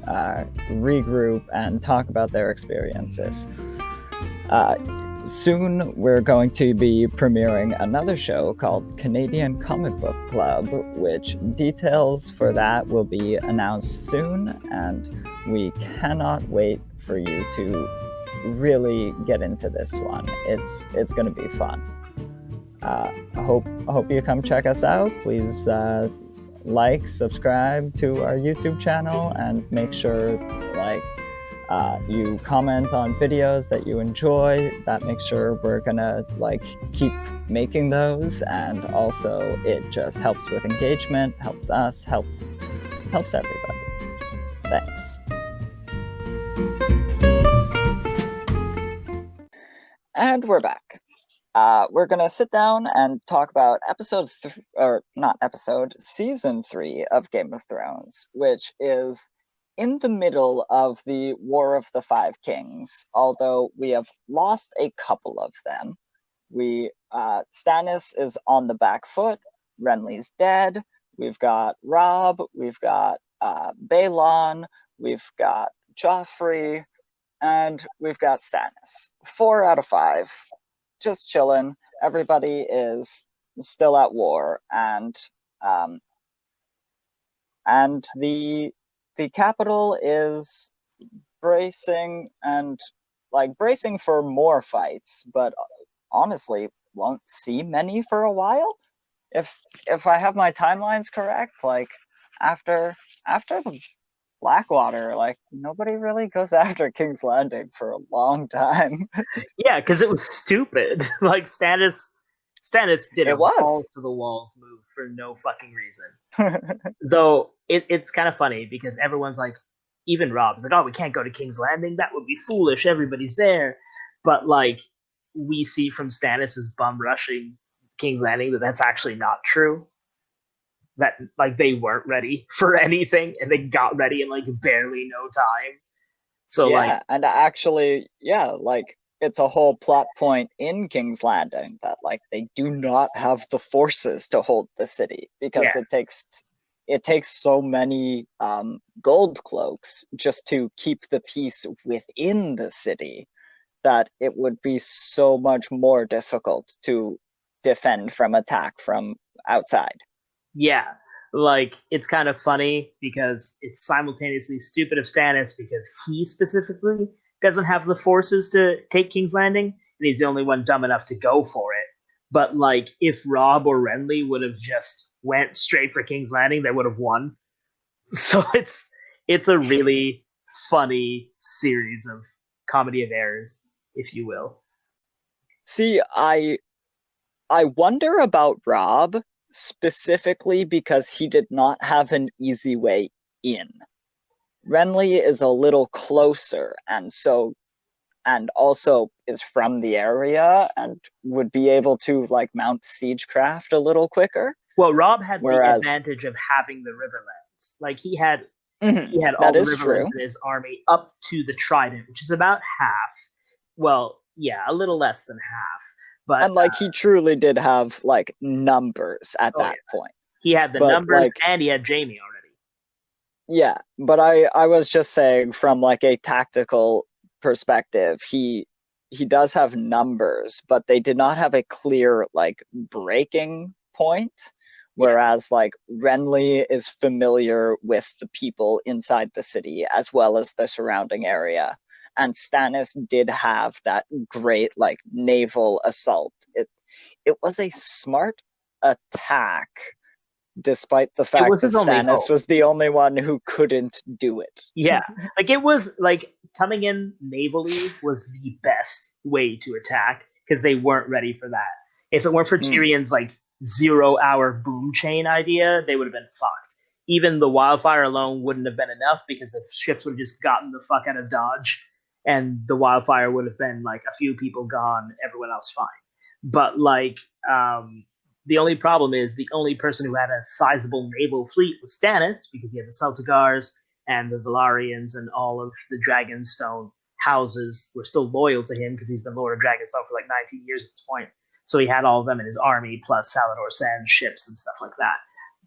regroup and talk about their experiences. Soon we're going to be premiering another show called Canadian Comic Book Club, which details for that will be announced soon, and we cannot wait for you to really get into this one. It's going to be fun. I hope you come check us out. Please subscribe to our YouTube channel, and make sure you comment on videos that you enjoy. That makes sure we're gonna keep making those, and also it just helps with engagement, helps us, helps everybody. Thanks. And we're back. We're gonna sit down and talk about season 3 of Game of Thrones, which is in the middle of the War of the Five Kings, although we have lost a couple of them. Stannis is on the back foot, Renly's dead, we've got Robb, we've got Balon, we've got Joffrey, and we've got Stannis. 4 out of 5, just chilling. Everybody is still at war, and the capital is bracing for more fights, but honestly won't see many for a while. If I have my timelines correct, after the Blackwater, nobody really goes after King's Landing for a long time. Yeah, because it was stupid. Stannis did a balls to the walls move for no fucking reason. Though it's kind of funny because everyone's even Rob's oh, we can't go to King's Landing. That would be foolish. Everybody's there. But we see from Stannis's bum rushing King's Landing that's actually not true. That they weren't ready for anything, and they got ready in barely no time. So yeah, and actually, it's a whole plot point in King's Landing that they do not have the forces to hold the city, because it takes so many gold cloaks just to keep the peace within the city that it would be so much more difficult to defend from attack from outside. Yeah, it's kind of funny because it's simultaneously stupid of Stannis because he specifically doesn't have the forces to take King's Landing, and he's the only one dumb enough to go for it. But if Robb or Renly would have just went straight for King's Landing, they would have won. So it's a really funny series of comedy of errors, if you will. See, I wonder about Robb, specifically because he did not have an easy way in. Renly is a little closer, and also is from the area and would be able to mount siegecraft a little quicker. Well, Robb had the advantage of having the Riverlands. He had all the Riverlands in his army up to the Trident, which is about half. Well, yeah, a little less than half. But and he truly did have numbers at that point. He had the numbers, and he had Jaime already. Yeah, but I was just saying from a tactical perspective, he does have numbers, but they did not have a clear breaking point. Whereas Renly is familiar with the people inside the city as well as the surrounding area. And Stannis did have that great naval assault. It was a smart attack, despite the fact that Stannis was the only one who couldn't do it. Yeah, it was coming in navally was the best way to attack because they weren't ready for that. If it weren't for Tyrion's 0-hour boom chain idea, they would have been fucked. Even the wildfire alone wouldn't have been enough because the ships would have just gotten the fuck out of Dodge, and the wildfire would have been a few people gone, everyone else fine. But the only problem is the only person who had a sizable naval fleet was Stannis, because he had the Celtigars and the Velaryons, and all of the Dragonstone houses were still loyal to him because he's been Lord of Dragonstone for 19 years at this point. So he had all of them in his army, plus Salador Sand ships and stuff like that.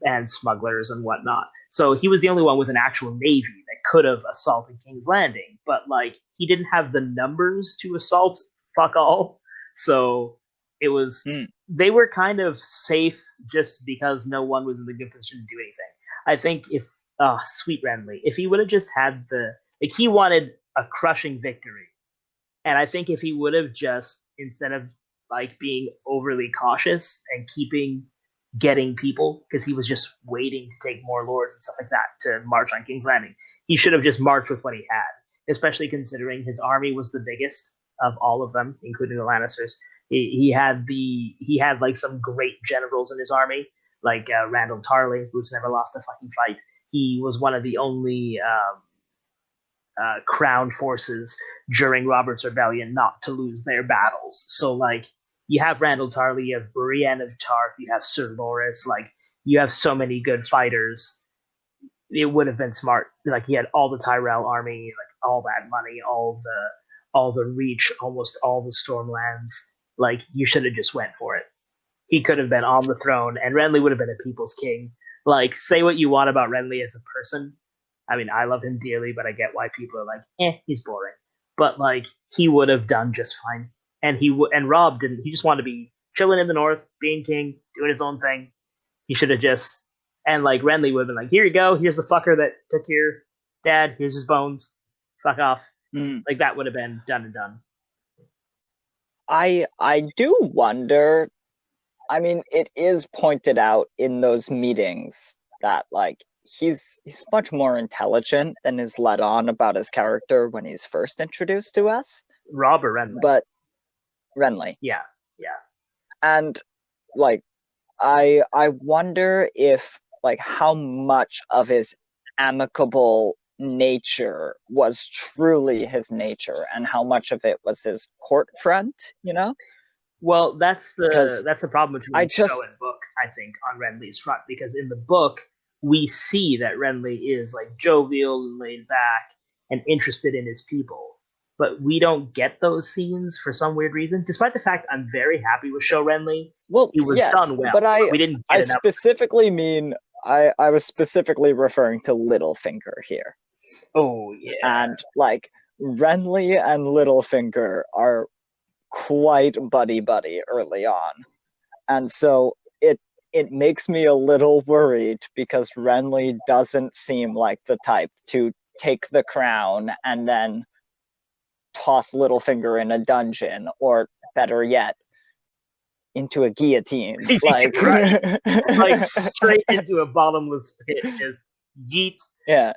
and smugglers and whatnot. So he was the only one with an actual navy that could have assaulted King's Landing, but like he didn't have the numbers to assault fuck all. So it was they were kind of safe just because no one was in the good position to do anything. I think if sweet Renly, if he would have just had he wanted a crushing victory. And I think if he would have just, instead of like being overly cautious and getting people, because he was just waiting to take more lords and stuff like that to march on King's Landing, he should have just marched with what he had, especially considering his army was the biggest of all of them, including the Lannisters. He had like some great generals in his army, like Randall Tarley, who's never lost a fucking fight. He was one of the only crown forces during Robert's Rebellion not to lose their battles. So like you have Randall Tarley, you have Brienne of Tarth, you have Sir Loras, like you have so many good fighters. It would have been smart. Like he had all the Tyrell army, like all that money, all the reach, almost all the Stormlands. Like you should have just went for it. He could have been on the throne, and Renly would have been a people's king. Like, say what you want about Renly as a person. I mean, I love him dearly, but I get why people are like, he's boring. But like, he would have done just fine. And Rob didn't. He just wanted to be chilling in the north, being king, doing his own thing. He should have just, and like Renly would have been like, here you go, here's the fucker that took your dad, here's his bones, fuck off. Like that would have been done and done. I do wonder. I mean, it is pointed out in those meetings that like he's much more intelligent than is let on about his character when he's first introduced to us. Rob or Renly? But Renly. Yeah. And like I wonder if like how much of his amicable nature was truly his nature and how much of it was his court front, you know? Well, that's the problem between the show and book, I think, on Renly's front, because in the book we see that Renly is like jovial and laid back and interested in his people, but we don't get those scenes for some weird reason. Despite the fact I'm very happy with show Renly, well, he was done well, but we didn't. I specifically mean I was specifically referring to Littlefinger here. Oh yeah, and like Renly and Littlefinger are quite buddy early on, and so it makes me a little worried because Renly doesn't seem like the type to take the crown and then toss Littlefinger in a dungeon, or better yet, into a guillotine. Like right. Like straight into a bottomless pit. Just yeet. Yeah.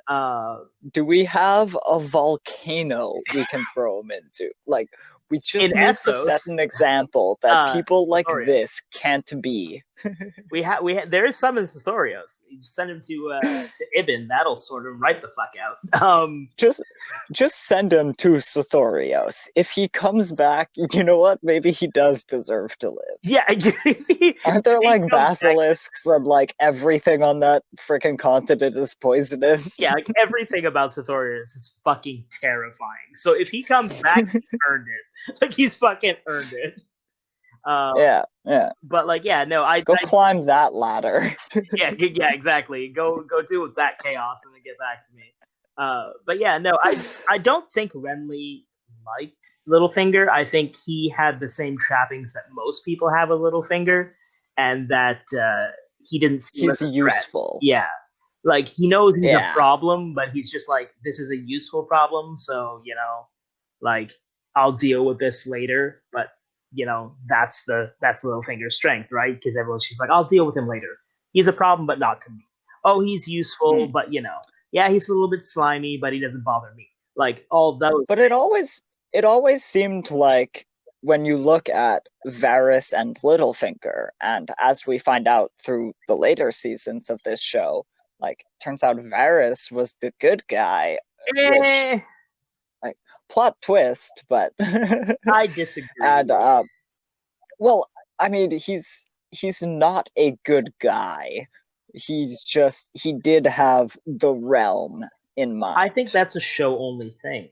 Do we have a volcano we can throw him into? Like, we just need to set an example that people like this can't be. we have there is some in Sthorios. You send him to Ibn, that'll sort him right the fuck out. Just send him to Sthorios. If he comes back, you know what? Maybe he does deserve to live. Yeah. Aren't there like basilisks and like everything on that freaking continent is poisonous? Yeah, like everything about Sthorios is fucking terrifying. So if he comes back, he's earned it. Like he's fucking earned it. Yeah. But like, yeah, no, I climb that ladder. yeah, exactly. Go deal with that chaos and then get back to me. But yeah, no, I don't think Renly liked Littlefinger. I think he had the same trappings that most people have with Littlefinger, and that he didn't see he's useful. Yeah. Like he knows he's a problem, but he's just like, this is a useful problem, so like I'll deal with this later. But that's Littlefinger's strength, right? Because everyone's just like, I'll deal with him later. He's a problem, but not to me. Oh, he's useful, but yeah, he's a little bit slimy, but he doesn't bother me. Like all those. But it always seemed like when you look at Varys and Littlefinger, and as we find out through the later seasons of this show, like turns out Varys was the good guy. Which, like, plot twist, but I disagree. And well, I mean, he's not a good guy. He did have the realm in mind. I think that's a show only thing.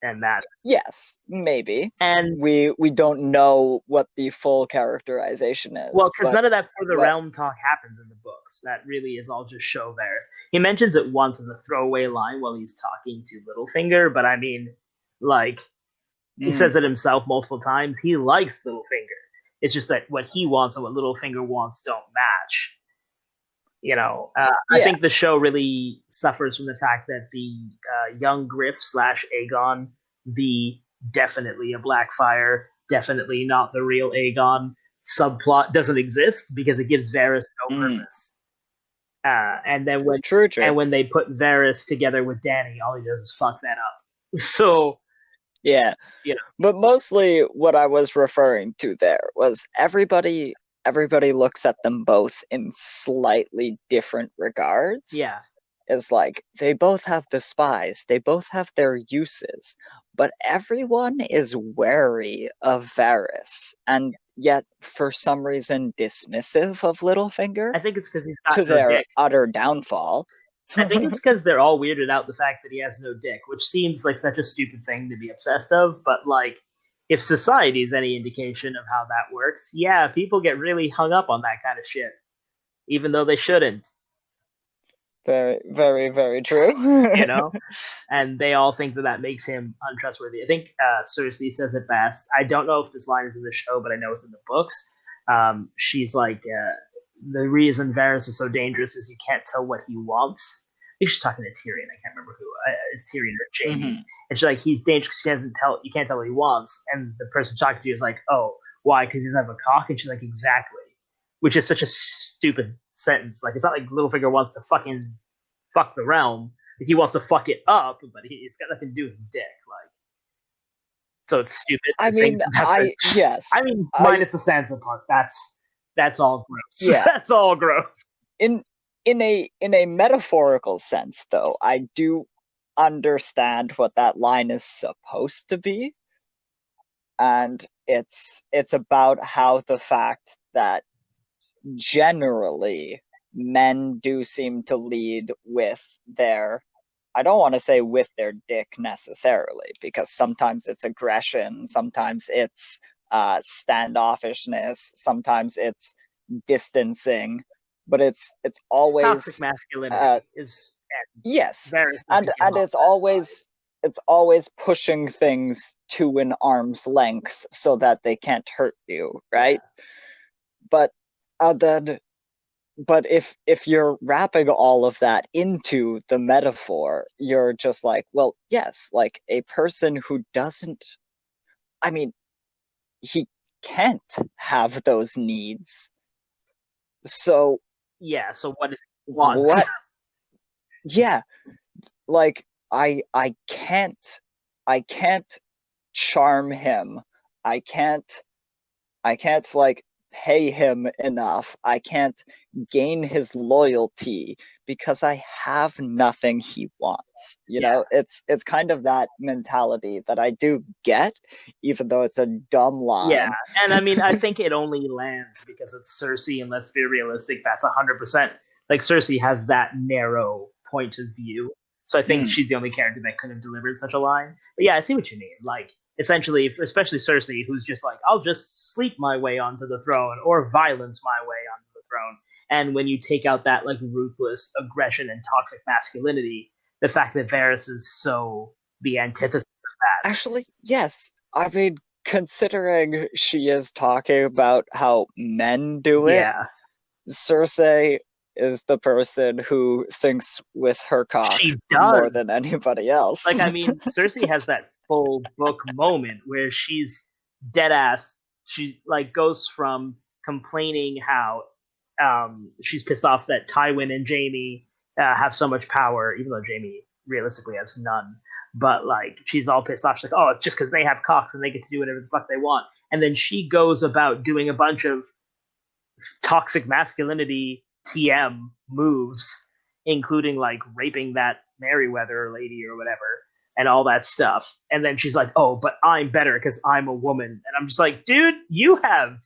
and that Yes, maybe. and We don't know what the full characterization is. well, because but none of that for the what realm talk happens in the books. That really is all just show Varys. He mentions it once as a throwaway line while he's talking to Littlefinger, but I mean, like, he says it himself multiple times. He likes Littlefinger. It's just that what he wants and what Littlefinger wants don't match. I Yeah. think the show really suffers from the fact that the young Griff slash Aegon, the definitely a Blackfire, definitely not the real Aegon subplot doesn't exist because it gives Varys no purpose. And then True. when they put Varys together with Dany, all he does is fuck that up. So Yeah. you know, But mostly what I was referring to there was everybody looks at them both in slightly different regards. yeah, It's like they both have the spies, they both have their uses, but everyone is wary of Varys, and yet for some reason dismissive of Littlefinger I think it's because he's got to no their dick. utter downfall. I think it's because they're all weirded out the fact that he has no dick, which seems like such a stupid thing to be obsessed of. But like, if society is any indication of how that works, yeah, people get really hung up on that kind of shit, even though they shouldn't. Very, very, very true. You know, and they all think that makes him untrustworthy. I think Cersei says it best. I don't know if this line is in the show, but I know it's in the books. She's like, the reason Varys is so dangerous is you can't tell what he wants. I think she's talking to Tyrion. I can't remember who. It's Tyrion or Jaime. And she's like, he's dangerous because you can't tell what he wants. And the person talking to you is like, oh, why? Because he doesn't have a cock. And she's like, exactly. Which is such a stupid sentence. Like, it's not like Littlefinger wants to fucking fuck the realm. He wants to fuck it up, but it's got nothing to do with his dick. Like, so it's stupid. I mean, yes. Minus the Sansa part. That's all gross. Yeah. That's all gross. In a metaphorical sense, though, I do understand what that line is supposed to be, and it's about how the fact that generally men do seem to lead with their, I don't want to say with their dick necessarily, because sometimes it's aggression, sometimes it's standoffishness, sometimes it's distancing, but it's always toxic masculinity is yes, and it's always pushing things to an arm's length so that they can't hurt you, right? Yeah. But if you're wrapping all of that into the metaphor, you're just like, well, yes, like a person who doesn't, I mean, he can't have those needs. So yeah, so what is it want? What? Yeah, like I can't charm him. I can't like pay him enough. I can't gain his loyalty because I have nothing he wants. You know, it's kind of that mentality that I do get, even though it's a dumb line. Yeah, and I mean, I think it only lands because it's Cersei, and let's be realistic, that's 100%. Like, Cersei has that narrow point of view, so I think she's the only character that could have delivered such a line. But yeah, I see what you mean. Like, essentially, especially Cersei, who's just like, I'll just sleep my way onto the throne or violence my way onto the throne. And when you take out that like ruthless aggression and toxic masculinity, the fact that Varys is so the antithesis of that. Actually, yes. I mean, considering she is talking about how men do it, yeah. Cersei is the person who thinks with her cock more than anybody else. Like, I mean, Cersei has that full book moment where she's dead ass. She like goes from complaining how she's pissed off that Tywin and Jaime have so much power, even though Jaime realistically has none. But like, she's all pissed off. She's like, "Oh, it's just because they have cocks and they get to do whatever the fuck they want." And then she goes about doing a bunch of toxic masculinity TM moves, including like raping that Merryweather lady or whatever, and all that stuff. And then she's like, "Oh, but I'm better because I'm a woman." And I'm just like, dude, you have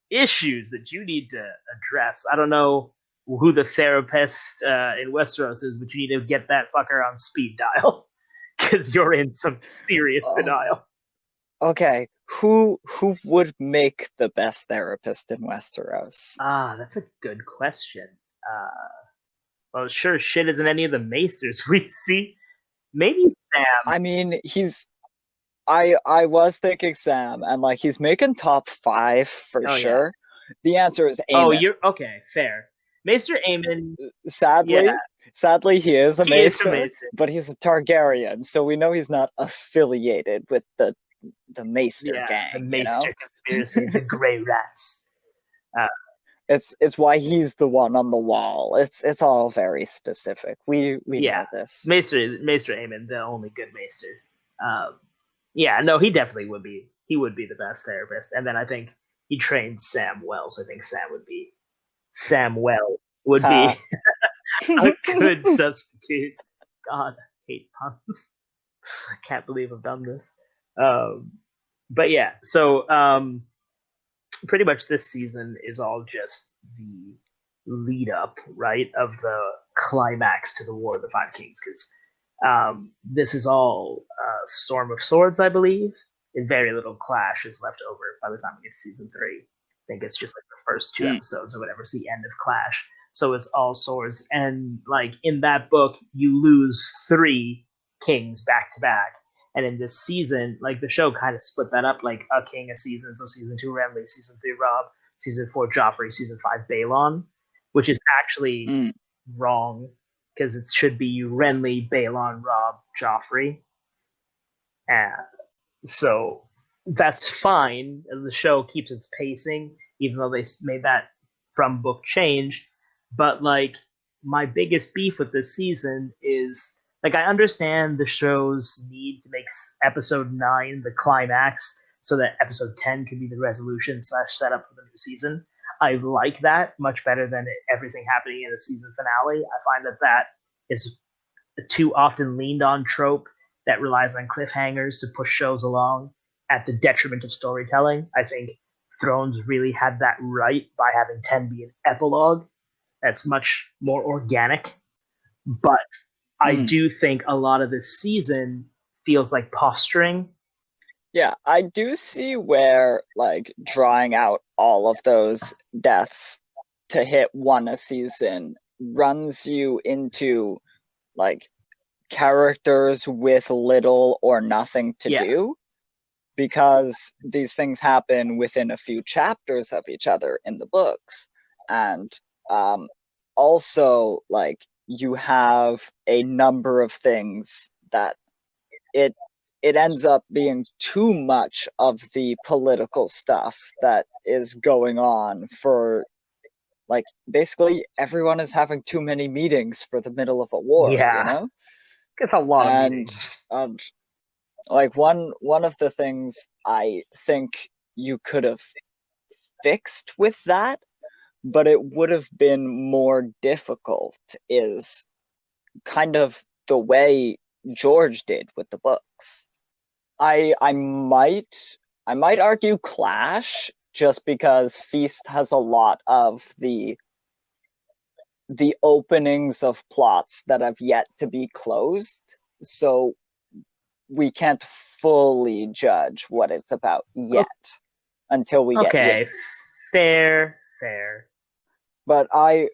issues that you need to address. I don't know who the therapist in Westeros is, but you need to get that fucker on speed dial. because you're in some serious denial. Okay, who would make the best therapist in Westeros? That's a good question. Well, sure, shit isn't any of the maesters we see. Maybe Sam. I mean, I was thinking Sam, and like he's making top 5 for sure. Yeah. The answer is Aemon. Oh, you're okay. Fair, Maester Aemon. Sadly, he is a maester, maester, but he's a Targaryen, so we know he's not affiliated with the Maester gang. The Maester conspiracy, the Grey Rats. It's why he's the one on the wall. It's all very specific. We know this. Maester Aemon, the only good Maester. No, he definitely would be. He would be the best therapist, and then I think he trained Sam well. So I think Sam would be a good substitute. God, I hate puns. I can't believe I've done this. But yeah, so pretty much this season is all just the lead up, right, of the climax to the War of the Five Kings, because this is all Storm of Swords, I believe, and very little Clash is left over by the time we get to season 3. I think it's just like the first 2 episodes or whatever. It's the end of Clash, so it's all swords. And like in that book, you lose 3 kings back to back. And in this season, like the show kind of split that up, like a king a season. So season 2, Renly; season 3, Robb; season 4, Joffrey; season 5, Balon, which is actually wrong, because it should be you Renly, Balon, Robb, Joffrey. So that's fine. The show keeps its pacing, even though they made that from book change. But like my biggest beef with this season is, like, I understand the show's need to make episode 9 the climax so that episode 10 can be the resolution / setup for the new season. I like that much better than everything happening in the season finale. I find that is a too often leaned on trope that relies on cliffhangers to push shows along at the detriment of storytelling. I think Thrones really had that right by having 10 be an epilogue that's much more organic. But I do think a lot of this season feels like posturing. Yeah, I do see where like drawing out all of those deaths to hit 1 a season runs you into like characters with little or nothing to do, because these things happen within a few chapters of each other in the books. And also like you have a number of things that it ends up being too much of the political stuff that is going on for, like, basically everyone is having too many meetings for the middle of a war, you know? It's a lot of meetings. Like one of the things I think you could have fixed with that, but it would have been more difficult, is kind of the way George did with the books. I might argue Clash, just because Feast has a lot of the openings of plots that have yet to be closed, so we can't fully judge what it's about yet until we get wins. Fair. But I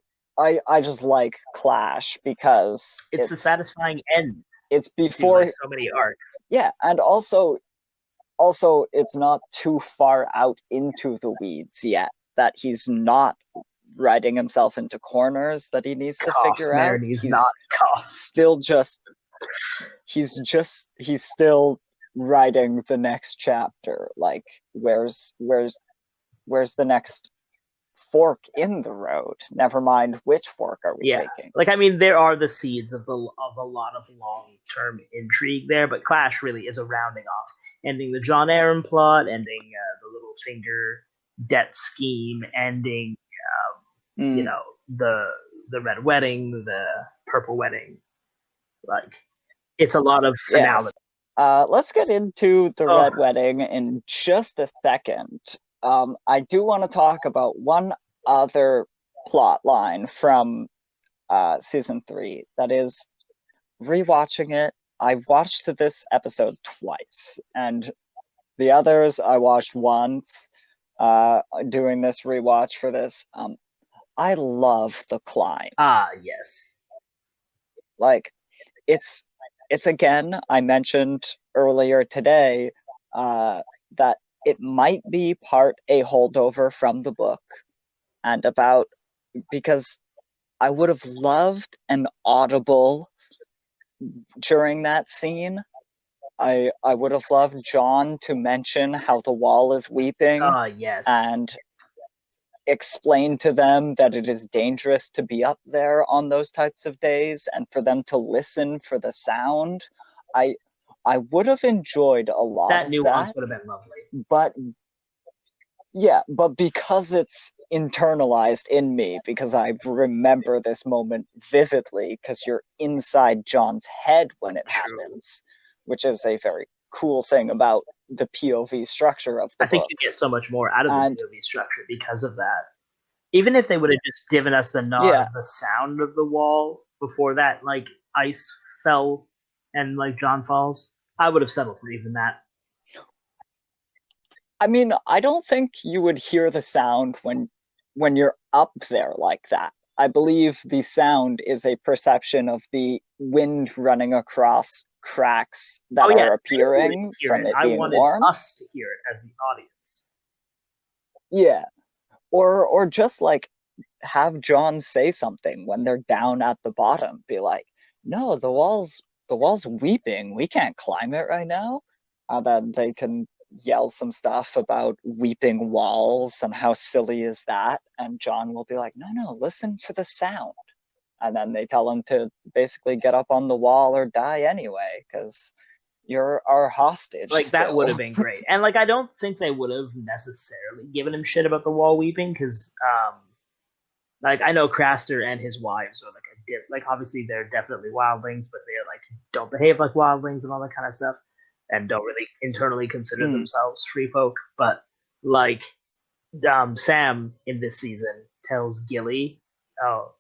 just like Clash because it's the satisfying end. It's before like so many arcs. Yeah, and also it's not too far out into the weeds yet that he's not writing himself into corners that he needs to figure out. He's not still just he's still writing the next chapter. Like, where's the next fork in the road? Never mind which fork are we taking. Like, I mean, there are the seeds of a lot of long-term intrigue there, but Clash really is a rounding off, ending the John Aaron plot, ending the Littlefinger debt scheme, ending you know, the Red Wedding, the Purple Wedding. Like, it's a lot of finality. Yes. Let's get into the Red Wedding in just a second. I do want to talk about one other plot line from season 3 that is, rewatching it, I watched this episode twice, and the others I watched once. Doing this rewatch for this, I love the climb. Ah, yes. Like, it's again, I mentioned earlier today that it might be part a holdover from the book, and about because I would have loved an audible during that scene. I would have loved John to mention how the wall is weeping Ah, yes. and explain to them that it is dangerous to be up there on those types of days, and for them to listen for the sound. I I would have enjoyed a lot That of nuance that, would have been lovely. but yeah, but because it's internalized in me, because I remember this moment vividly, because you're inside John's head when it True. happens, which is a very cool thing about the POV structure of the I think you get books. so much more out of the And POV structure because of that. Even if they would have just given us the nod yeah, of the sound of the wall before that, like ice fell and like John falls, I would have settled for even that. I mean, I don't think you would hear the sound when you're up there like that. I believe the sound is a perception of the wind running across cracks Oh that yeah, are they wouldn't appearing hear from it. it I being wanted warm. us to hear it as the audience. Yeah. Or just like have John say something when they're down at the bottom. Be like, "No, the wall's weeping. We can't climb it right now." Then they can yell some stuff about weeping walls and how silly is that, and John will be like, "No, no, listen for the sound." And then they tell him to basically get up on the wall or die anyway, because you're our hostage Like that would have still. been great. And like I don't think they would have necessarily given him shit about the wall weeping because like I know Craster and his wives are like like obviously they're definitely wildlings, but they like don't behave like wildlings and all that kind of stuff, and don't really internally consider Mm, themselves free folk. But like Sam in this season tells Gilly,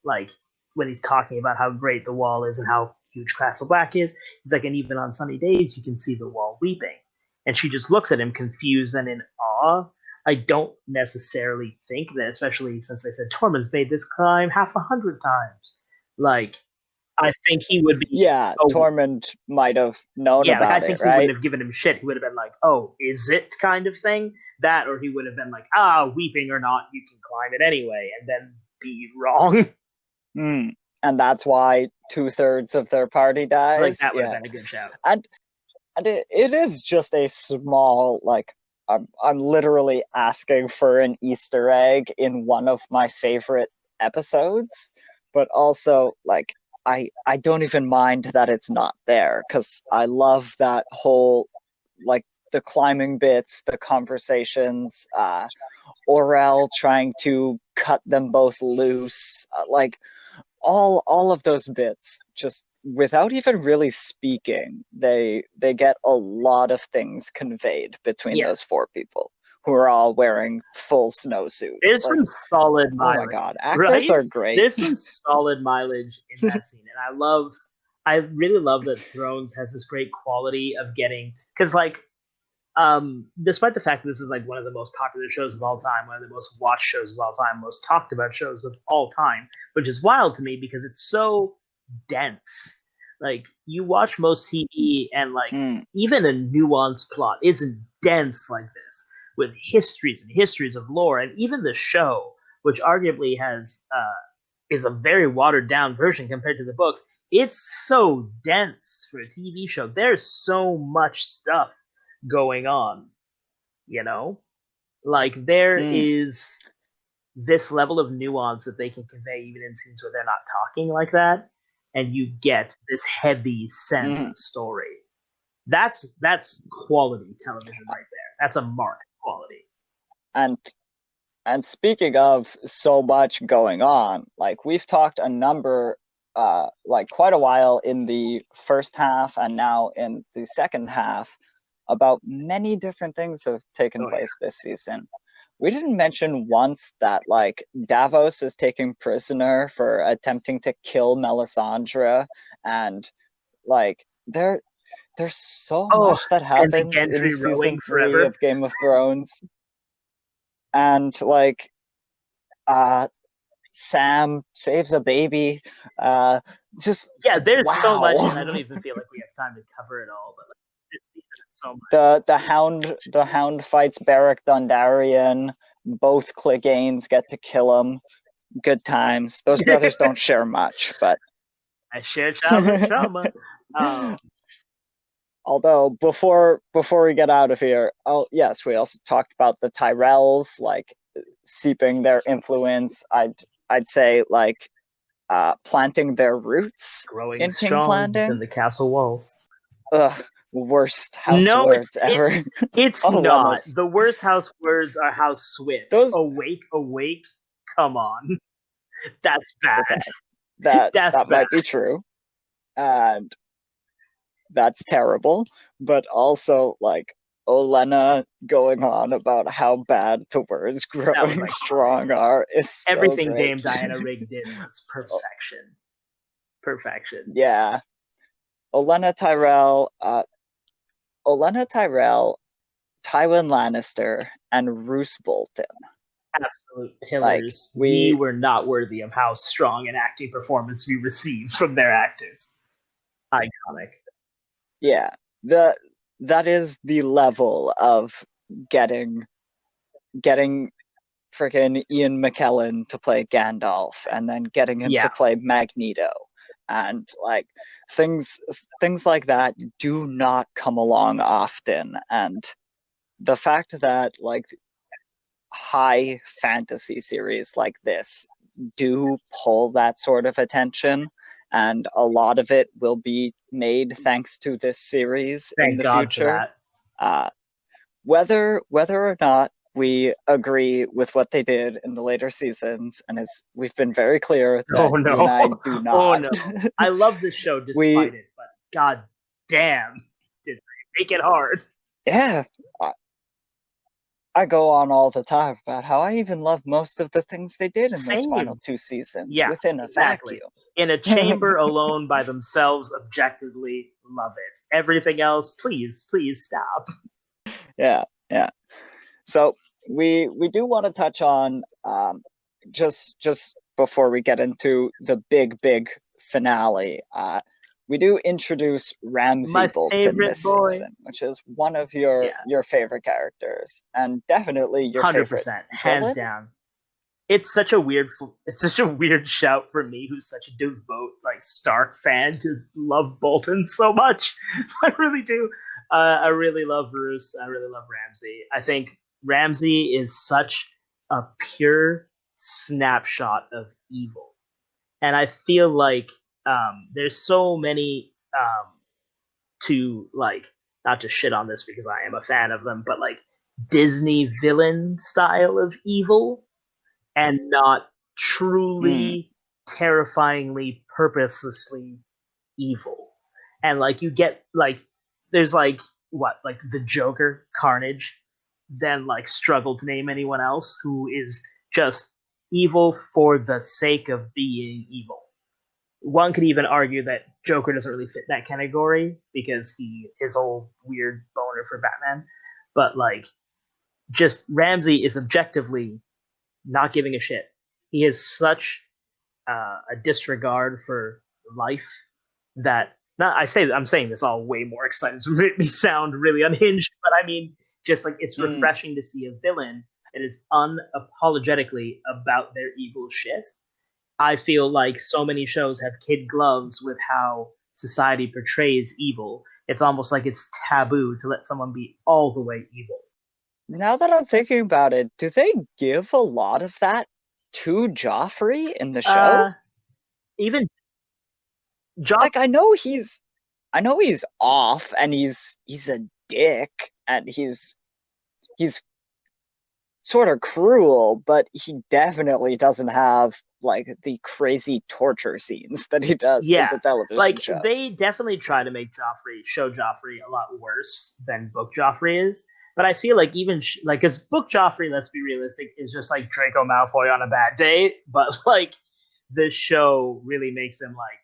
like when he's talking about how great the wall is and how huge Castle Black is, he's like, and even on sunny days you can see the wall weeping, and she just looks at him confused and in awe. I don't necessarily think that, especially since they said Tormund's made this climb half 100 times. Like, I think he would be, yeah, oh, Tormund might have known yeah, like I about it, think he wouldn't right? have given him shit. He would have been like, "Oh, is it?" kind of thing. That, or he would have been like, "Ah, weeping or not, you can climb it anyway," and then be wrong. Mm. And that's why 2/3 of their party Like dies. that would have Yeah, been a good shout. and it is just a small, like, I'm literally asking for an Easter egg in one of my favorite episodes, but also like I don't even mind that it's not there, because I love that whole, like, the climbing bits, the conversations, Orel trying to cut them both loose, like all of those bits, just without even really speaking, they get a lot of things conveyed between Yeah, those four people who are all wearing full snowsuits. there's Like, some solid oh my mileage, god, actors right? are great. There's some solid mileage in that scene, and I really love that Thrones has this great quality of getting because like despite the fact that this is like one of the most popular shows of all time, one of the most watched shows of all time, most talked about shows of all time, which is wild to me because it's so dense. Like you watch most TV and like Mm, even a nuanced plot isn't dense like this with histories and histories of lore, and even the show, which arguably has is a very watered down version compared to the books. It's so dense for a TV show. There's so much stuff going on, you know? Like there mm, is this level of nuance that they can convey even in scenes where they're not talking like that, and you get this heavy sense mm. of story. That's quality television right there. That's a mark quality. and and speaking of so much going on, like, we've talked a number, like, quite a while in the first half and now in the second half, about many different things that have taken Oh yeah. place this season. We didn't mention once that, like, Davos is taken prisoner for attempting to kill Melisandre, and like, there's so Oh, much that and the happens in Gendry season rowing 3 forever. of Game of Thrones. And like Sam saves a baby. Just Yeah, there's so much, and I don't wow. even feel like we have time to cover it all. But like, this season is so much. The Hound fights Beric Dondarrion. Both Cleganes get to kill him. Good times. Those brothers don't share much, but I share childhood trauma. although before we get out of here, oh yes, we also talked about the Tyrells, like seeping their influence. I'd say like planting their roots Growing in King's strong Landing. within the castle walls. Ugh, worst house No, words ever. it's not. Olenna's. The worst house words are House Swift. Those Awake, awake. Come on, that's bad. okay. That That's that bad. might be true. And that's terrible. But also like Olenna going on about how bad the words That was growing iconic. strong are is so Everything great. Dame Diana Rigg did was perfection. Perfection. Yeah. Olenna Tyrell, Tywin Lannister, and Roose Bolton. Absolute Like pillars. We we were not worthy of how strong an acting performance we received from their actors. Iconic. yeah, that is the level of getting freaking Ian McKellen to play Gandalf and then getting him Yeah. to play Magneto. And like things like that do not come along often. And the fact that like high fantasy series like this do pull that sort of attention, and a lot of it will be made thanks to this series in Thank the God for future. that. Whether or not we agree with what they did in the later seasons, and we've been very clear Oh that you and no. I do Oh not. no. I love this show we despite it, but god damn, did they make it hard. Yeah, I go on all the time about how I even love most of the things they did in those final Same. 2 seasons Yeah, within a exactly. vacuum. In a chamber alone by themselves, objectively love it. Everything else, please, please stop. Yeah, yeah. So we do want to touch on just before we get into the big finale. We do introduce Ramsay My Bolton favorite this boy. season, which is one of your Yeah, favorite characters, and definitely your favorite 100%, hands villain. down. It's such a weird shout for me, who's such a devout like Stark fan, to love Bolton so much. I really do. I really love Bruce. I really love Ramsay. I think Ramsay is such a pure snapshot of evil, and I feel like there's so many to like, not to shit on this because I am a fan of them, but like Disney villain style of evil, and not Mm, truly terrifyingly purposelessly evil. And like you get like, there's like what, like the Joker, Carnage, then like struggle to name anyone else who is just evil for the sake of being evil. One could even argue that Joker doesn't really fit that category because his whole weird boner for Batman. But like, just Ramsey is objectively not giving a shit. He has such a disregard for life that, not I'm saying this all way more excited to make me sound really unhinged, but I mean, just like, it's mm. refreshing to see a villain that is unapologetically about their evil shit. I feel like so many shows have kid gloves with how society portrays evil. It's almost like it's taboo to let someone be all the way evil. Now that I'm thinking about it, do they give a lot of that to Joffrey in the show? Uh, even Joff, Like I know he's off and he's a dick and he's sort of cruel, but he definitely doesn't have like the crazy torture scenes that he does in yeah, the television like show. they definitely try to make show Joffrey a lot worse than book Joffrey is. But I feel like even like, because book Joffrey, let's be realistic, is just like Draco Malfoy on a bad day. But like, the show really makes him like,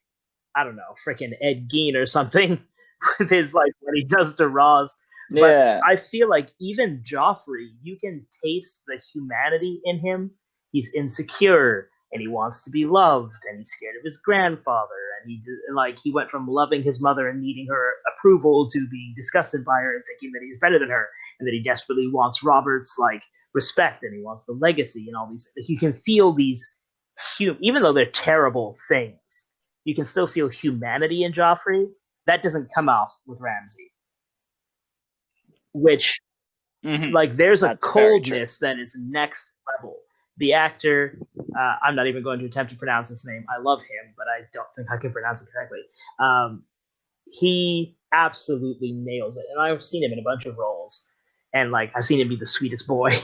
I don't know, freaking Ed Gein or something. with his like what he does to Roz. But Yeah. I feel like even Joffrey, you can taste the humanity in him. He's insecure and he wants to be loved and he's scared of his grandfather and he went from loving his mother and needing her approval to being disgusted by her and thinking that he's better than her and that he desperately wants Robert's like respect and he wants the legacy and all these. You can feel these, even though they're terrible things, you can still feel humanity in Joffrey. That doesn't come off with Ramsay, which like there's a coldness that is next level. The actor, I'm not even going to attempt to pronounce his name. I love him, but I don't think I can pronounce it correctly. He absolutely nails it, and I've seen him in a bunch of roles, and like I've seen him be the sweetest boy,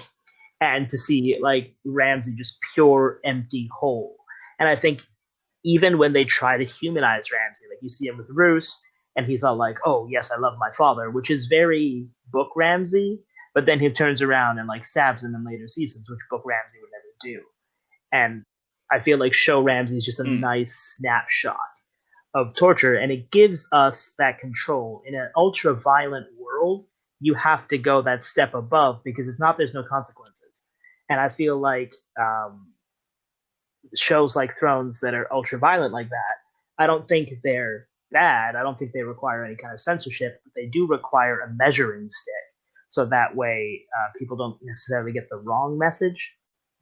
and to see like Ramsay just pure empty hole. And I think even when they try to humanize Ramsay, like you see him with Roose, and he's all like, "Oh yes, I love my father," which is very Book Ramsay. But then he turns around and like stabs him in later seasons, which Book Ramsay would never do. And I feel like Show Ramsay is just a nice snapshot of torture, and it gives us that control. In an ultra violent world, you have to go that step above because if not, there's no consequences. And I feel like shows like Thrones that are ultra violent like that, I don't think they're bad. I don't think they require any kind of censorship, but they do require a measuring stick. So that way, people don't necessarily get the wrong message.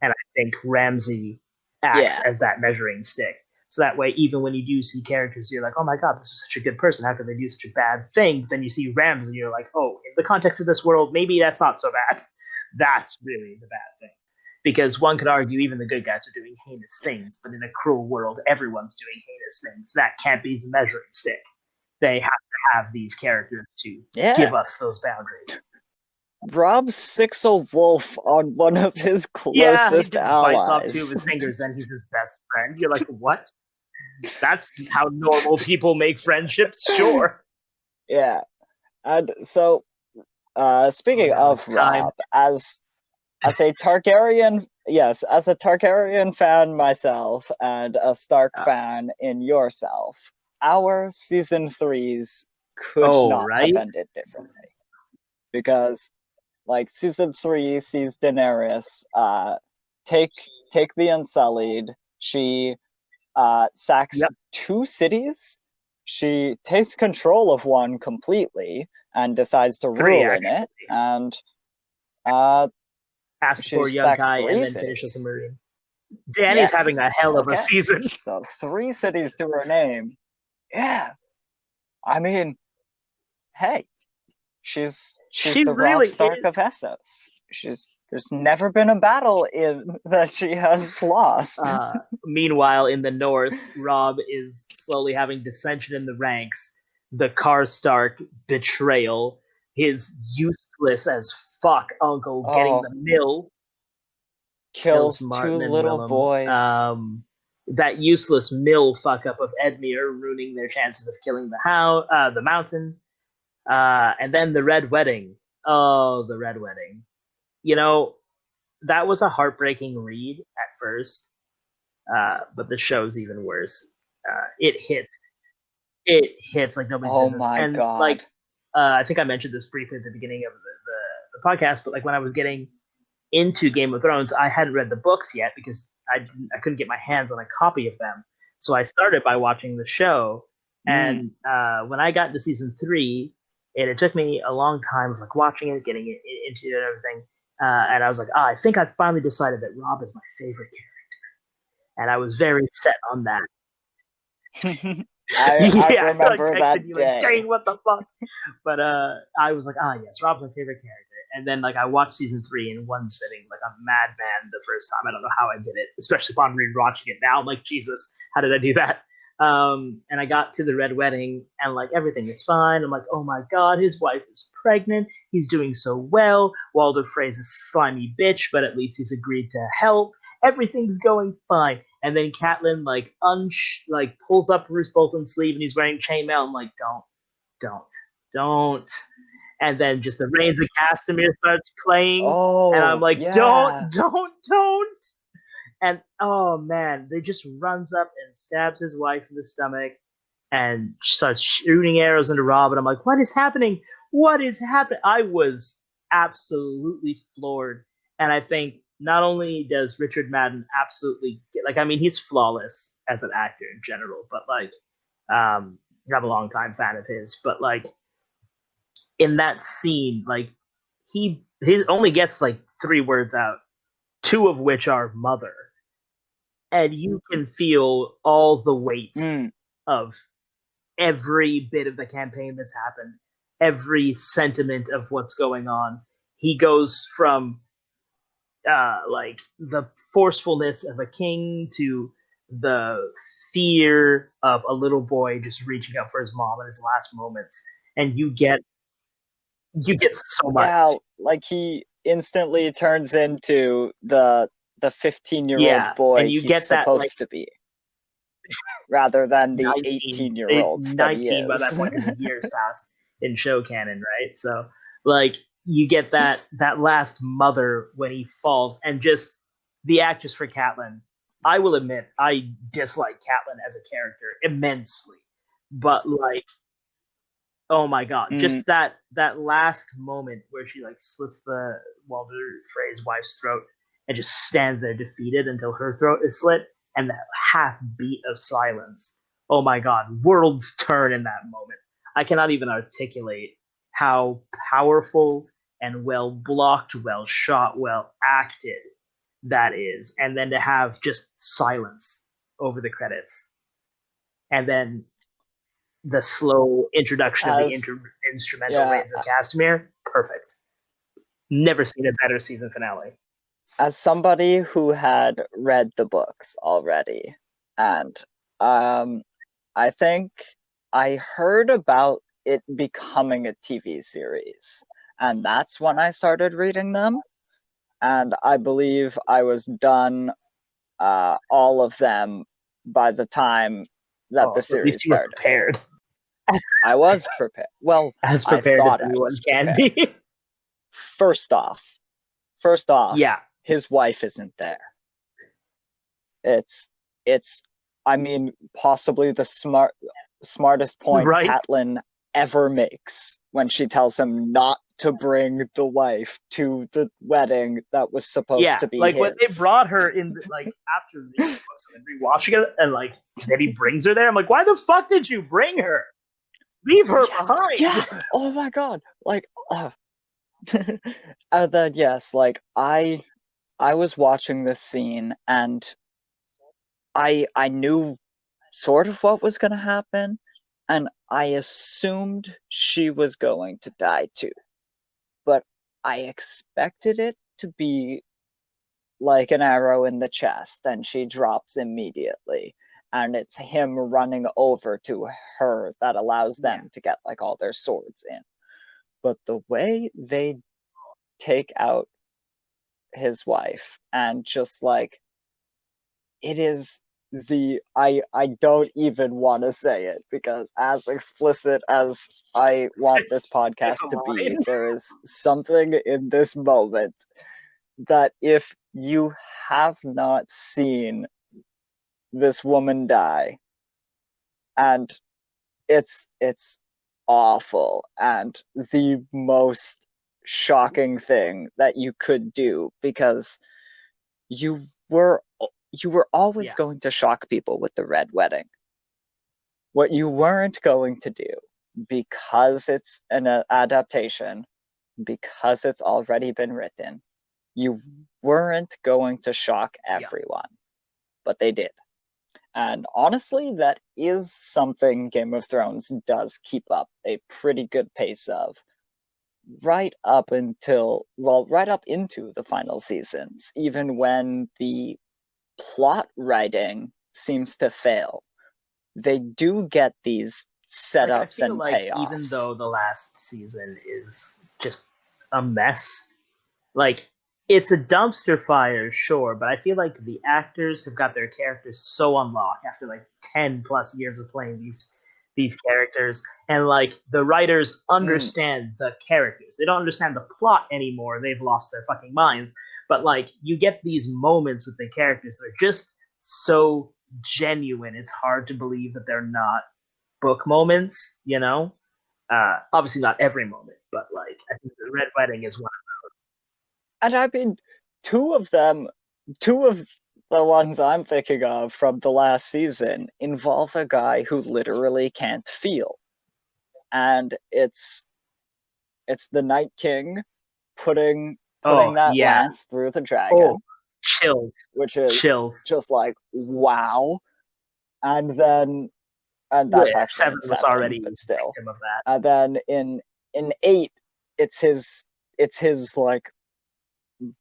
And I think Ramsay acts as that measuring stick. So that way, even when you do see characters, you're like, oh my god, this is such a good person. How could they do such a bad thing? But then you see Ramsay, and you're like, oh, in the context of this world, maybe that's not so bad. That's really the bad thing. Because one could argue even the good guys are doing heinous things, but in a cruel world, everyone's doing heinous things. That can't be the measuring stick. They have to have these characters to give us those boundaries. Rob sicks a wolf on one of his closest allies. Bites off 2 of his fingers and he's his best friend. You're like, what? That's how normal people make friendships, sure. Yeah. And so, speaking of Rob, as a Targaryen, yes, as a Targaryen fan myself and a Stark fan in yourself, our season 3s could not have ended differently. Because like season 3 sees Daenerys take the Unsullied. She sacks 2 cities. She takes control of one completely and decides to rule in it. And asks for young Kai and then finishes the Meridian. Dany's having a hell of a season. So 3 cities to her name. Yeah. I mean, hey. She's the really Robb Stark of Essos. There's never been a battle that she has lost. Meanwhile, in the north, Robb is slowly having dissension in the ranks. The Karstark betrayal, his useless as fuck uncle getting the mill, kills 2 little boys. That useless mill fuck up of Edmure ruining their chances of killing the mountain. And then the Red Wedding. Oh, the Red Wedding. You know, that was a heartbreaking read at first, but the show's even worse. It hits like nobody's business. Oh my god! Like, I think I mentioned this briefly at the beginning of the podcast, but like when I was getting into Game of Thrones, I hadn't read the books yet because I couldn't get my hands on a copy of them. So I started by watching the show, and when I got into season 3. And it took me a long time of like watching it, getting it into it and everything. And I was like, I think I finally decided that Robb is my favorite character. And I was very set on that. I remember like, that you, day. Like, dang, what the fuck? But I was like, yes, Robb's my favorite character. And then like I watched season 3 in one sitting, like a madman the first time. I don't know how I did it, especially upon rewatching it now. I'm like, Jesus, how did I do that? And I got to the Red Wedding and like everything is fine. I'm like, oh my god, his wife is pregnant. He's doing so well. Walder Frey's a slimy bitch, but at least he's agreed to help. Everything's going fine. And then Catelyn like pulls up Roose Bolton's sleeve and he's wearing chainmail. I'm like, don't. And then just the Reigns of Castamere starts playing. And I'm like, don't. And oh man, they just runs up and stabs his wife in the stomach. and starts shooting arrows into Rob, and I'm like, what is happening? What is happening? I was absolutely floored. And I think not only does Richard Madden absolutely he's flawless as an actor in general, but I'm a long time fan of his, but in that scene, he only gets 3 words out, 2 of which are mother, and you can feel all the weight of every bit of the campaign that's happened, every sentiment of what's going on. He goes from the forcefulness of a king to the fear of a little boy just reaching out for his mom in his last moments, and you get so much. Yeah, he instantly turns into the 15-year-old boy and you he's get that supposed to be, rather than the 19, 18-year-old that he 19 by that is. point because years passed in show canon, right? So you get that last mother when he falls, and just the actress for Catelyn. I will admit I dislike Catelyn as a character immensely, but oh my god, just that last moment where she slits the Walder Frey's wife's throat and just stands there defeated until her throat is slit, and that half beat of silence. Oh my god, worlds turn in that moment. I cannot even articulate how powerful and well blocked, well shot, well acted that is. And then to have just silence over the credits. And then the slow introduction of the instrumental Reigns of Castamere, perfect. Never seen a better season finale. As somebody who had read the books already, and I think I heard about it becoming a TV series, and that's when I started reading them, and I believe I was done all of them by the time that the series started. Prepared. I was prepared. Well, as prepared I as thought anyone I was can prepared. be. First off, yeah, his wife isn't there. It's I mean, possibly the smartest point right? Catelyn ever makes when she tells him not to bring the wife to the wedding that was supposed to be his. When they brought her in, after reading the books and rewatching it, and then he brings her there. I'm like, why the fuck did you bring her? Leave her behind. Yeah. Oh my god. And then yes, I was watching this scene, and I knew sort of what was going to happen, and I assumed she was going to die too. But I expected it to be like an arrow in the chest, and she drops immediately. And it's him running over to her that allows them to get all their swords in. But the way they take out his wife, and just it is I don't even want to say it, because as explicit as I want this podcast to be, there is something in this moment that if you have not seen this woman die, and it's awful, and the most shocking thing that you could do, because you were always going to shock people with the Red Wedding. What you weren't going to do, because it's an adaptation, because it's already been written, you weren't going to shock everyone. But they did. And honestly, that is something Game of Thrones does keep up a pretty good pace of, right up into the final seasons, even when the plot writing seems to fail. They do get these setups and payoffs. Even though the last season is just a mess, it's a dumpster fire, sure, but I feel like the actors have got their characters so unlocked after 10 plus years of playing these characters, and the writers understand the characters. They don't understand the plot anymore. They've lost their fucking minds. But you get these moments with the characters that are just so genuine. It's hard to believe that they're not book moments, you know. Obviously not every moment, but like I think the Red Wedding is one of those. And I mean, two of the ones I'm thinking of from the last season involve a guy who literally can't feel. And it's the Night King putting Oh that yeah. lance through the Oh, dragon, chills, which is chills. just like wow. And then and Well, that's actually Seven in was 7, already but still. victim of that. And then in 8, it's his like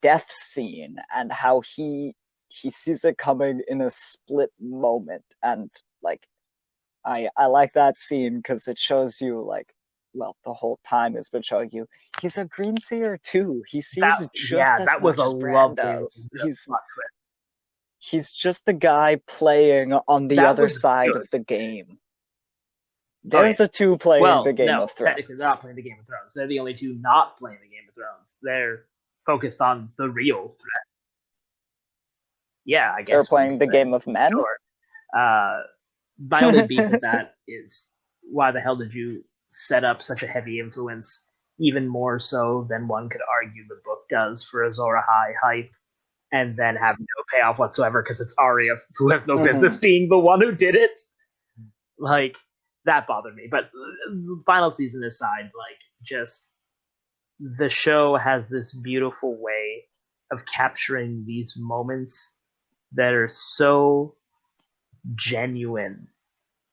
death scene and how he sees it coming in a split moment. And like I like that scene because it shows you like, well, the whole time has been showing you he's a green seer too. He sees just as That was much a as Bran lovely does. plot twist. He's just the guy playing on the That other was side good. of the game. Oh They're yeah. the two playing the Well, Game no, of technically they're not Thrones. playing the Game of Thrones. They're the only two not playing the Game of Thrones. They're focused on the real threat. Yeah, I They're guess we playing could the say. Game of Men. Sure. My only beef with that is why the hell did you set up such a heavy influence, even more so than one could argue the book does for Azor Ahai hype, and then have no payoff whatsoever because it's Arya who has no business being the one who did it. Like, that bothered me. But final season aside, like, just the show has this beautiful way of capturing these moments that are so genuine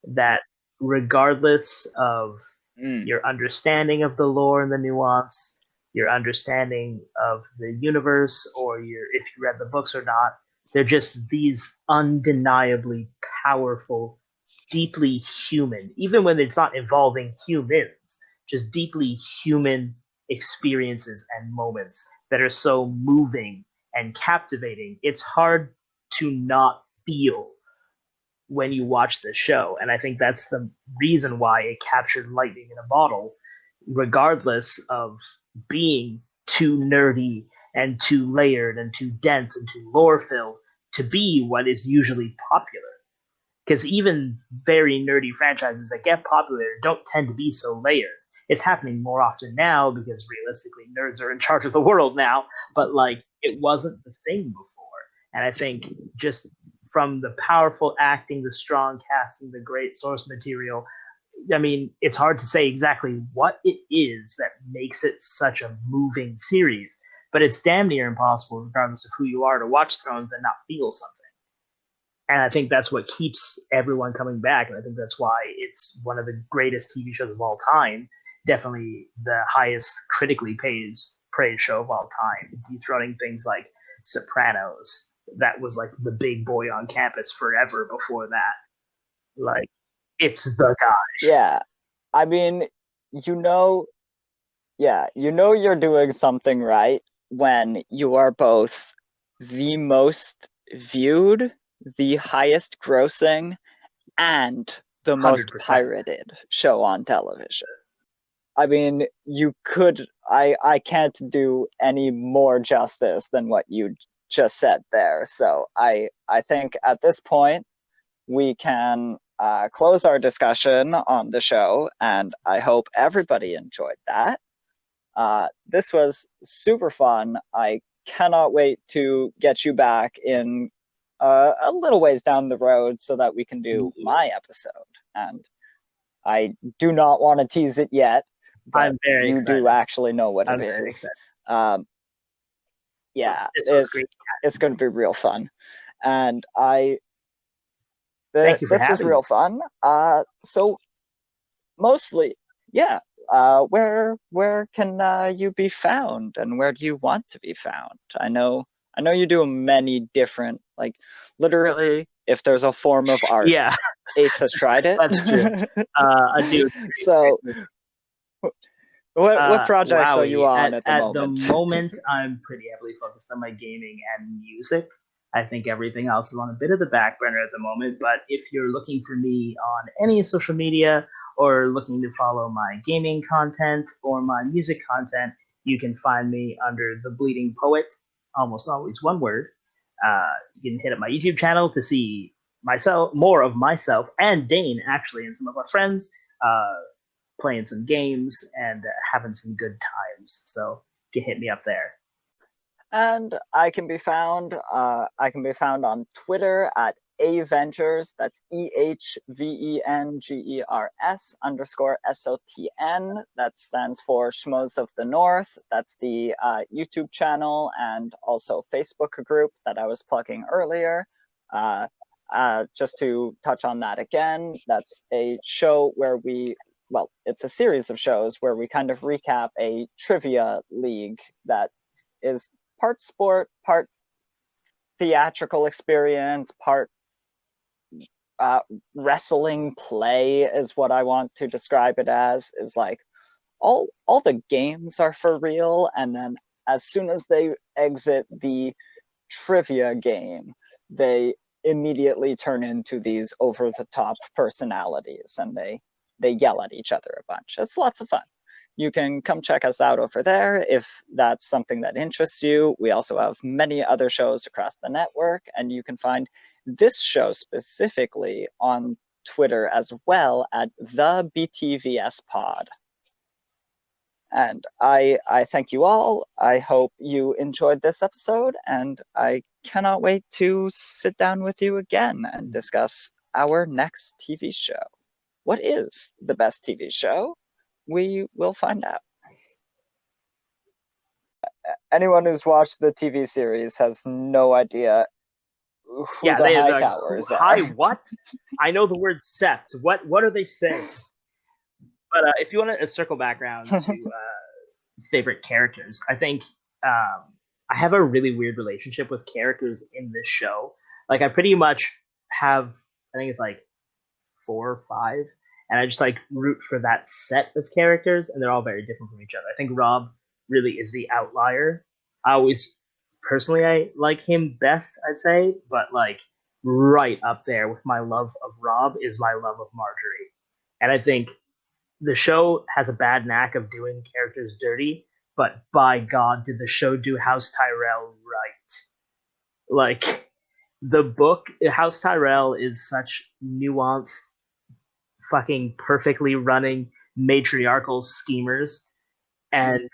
that regardless of your understanding of the lore and the nuance, your understanding of the universe, or your if you read the books or not, they're just these undeniably powerful, deeply human, even when it's not involving humans, just deeply human experiences and moments that are so moving and captivating. It's hard to not feel when you watch the show. And I think that's the reason why it captured lightning in a bottle, regardless of being too nerdy and too layered and too dense and too lore filled to be what is usually popular. Because even very nerdy franchises that get popular don't tend to be so layered. It's happening more often now because realistically nerds are in charge of the world now, but like it wasn't the thing before. And I think just from the powerful acting, the strong casting, the great source material, I mean, it's hard to say exactly what it is that makes it such a moving series, but it's damn near impossible, regardless of who you are, to watch Thrones and not feel something. And I think that's what keeps everyone coming back. And I think that's why it's one of the greatest TV shows of all time. Definitely the highest critically praised show of all time, dethroning things like Sopranos. That was like the big boy on campus forever before that. Like, it's the guy. Yeah. I mean, you know, you're doing something right when you are both the most viewed, the highest grossing, and the most 100%. pirated show on television. I mean, I can't do any more justice than what you just said there. So I think at this point we can close our discussion on the show, and I hope everybody enjoyed that. This was super fun. I cannot wait to get you back in a little ways down the road so that we can do my episode. And I do not want to tease it yet, but I'm very you excited. do actually know what I'm it very is. excited. Yeah, This was great. it's going to be real fun, and Thank you for this was having real me. fun. So mostly, yeah. Where can you be found, and where do you want to be found? I know you do many different, like, literally, if there's a form of art, Yeah, Ace has tried it. that's true. A new So, what projects are you wowie. on at the At the moment? moment, I'm pretty heavily focused on my gaming and music. I think everything else is on a bit of the back burner at the moment. But if you're looking for me on any social media or looking to follow my gaming content or my music content, you can find me under The Bleeding Poet, almost always one word. You can hit up my YouTube channel to see myself and Dane actually, and some of our friends playing some games and having some good times. So you can hit me up there. And I can be found on Twitter at Avengers. That's EHVENGERS_SOTN. That stands for Schmoes of the North. That's the YouTube channel and also Facebook group that I was plugging earlier. Just to touch on that again, that's a show where it's a series of shows where we kind of recap a trivia league that is part sport, part theatrical experience, part wrestling play is what I want to describe it as. Is like all the games are for real, and then as soon as they exit the trivia game, they immediately turn into these over the top personalities, and they yell at each other a bunch. It's lots of fun. You can come check us out over there if that's something that interests you. We also have many other shows across the network, and you can find this show specifically on Twitter as well at the BTVS Pod. And I thank you all. I hope you enjoyed this episode, and I cannot wait to sit down with you again and discuss our next TV show. What is the best TV show? We will find out. Anyone who's watched the TV series has no idea who the Hightowers are. Hi, what? I know the word sept. What are they saying? But if you want to circle back around to favorite characters, I think I have a really weird relationship with characters in this show. Like, I pretty much have, I think it's like 4 or 5, and I just like root for that set of characters, and they're all very different from each other. I think Rob really is the outlier. I like him best, I'd say, but like right up there with my love of Rob is my love of Marjorie. And I think the show has a bad knack of doing characters dirty, but by God, did the show do House Tyrell right? Like, the book, House Tyrell is such nuanced, fucking perfectly running matriarchal schemers, and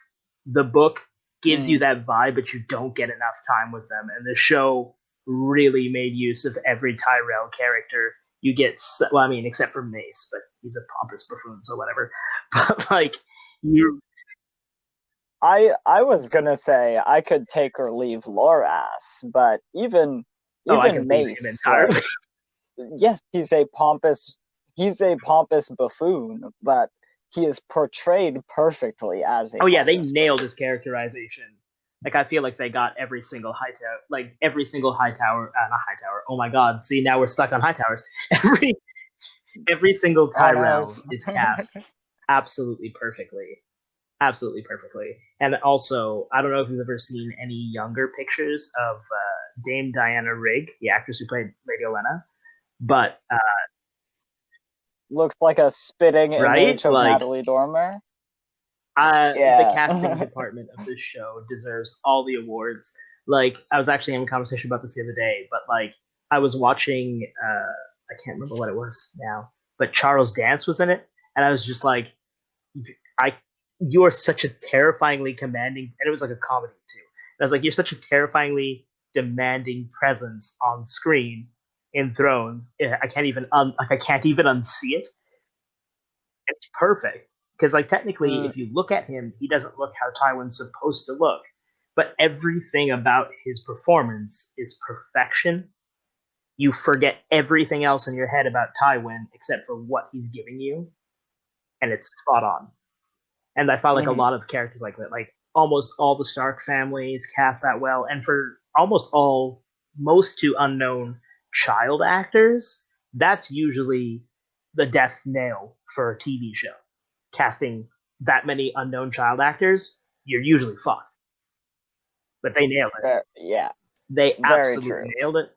the book gives you that vibe, but you don't get enough time with them. And the show really made use of every Tyrell character. You get, well, I mean, except for Mace, but he's a pompous buffoon, so whatever. But like, you, I was gonna say I could take or leave Loras, but even I can leave him Mace, entirely. yes, he's a pompous buffoon, but he is portrayed perfectly as a. Oh yeah, they pompous nailed buffoon. his characterization. Like, I feel like they got every single Hightower, not Hightower. Oh my God! See, now we're stuck on Hightowers. Every single Tyrell is cast absolutely perfectly. Absolutely perfectly. And also, I don't know if you've ever seen any younger pictures of Dame Diana Rigg, the actress who played Lady Olenna, but looks like a spitting image of like, Natalie Dormer. the casting department of this show deserves all the awards. Like, I was actually having a conversation about this the other day, but like, I was watching, I can't remember what it was now, but Charles Dance was in it, and I was just like, you are such a terrifyingly commanding, and it was like a comedy too. And I was like, you're such a terrifyingly demanding presence on screen in Thrones. I can't even unsee it. It's perfect because, like, technically, if you look at him, he doesn't look how Tywin's supposed to look, but everything about his performance is perfection. You forget everything else in your head about Tywin except for what he's giving you, and it's spot on. And I found like a lot of characters like that, like almost all the Stark families cast that well, and for most to unknown child actors, that's usually the death nail for a TV show. Casting that many unknown child actors, you're usually fucked. But they nailed it. Yeah, They very absolutely true. nailed it.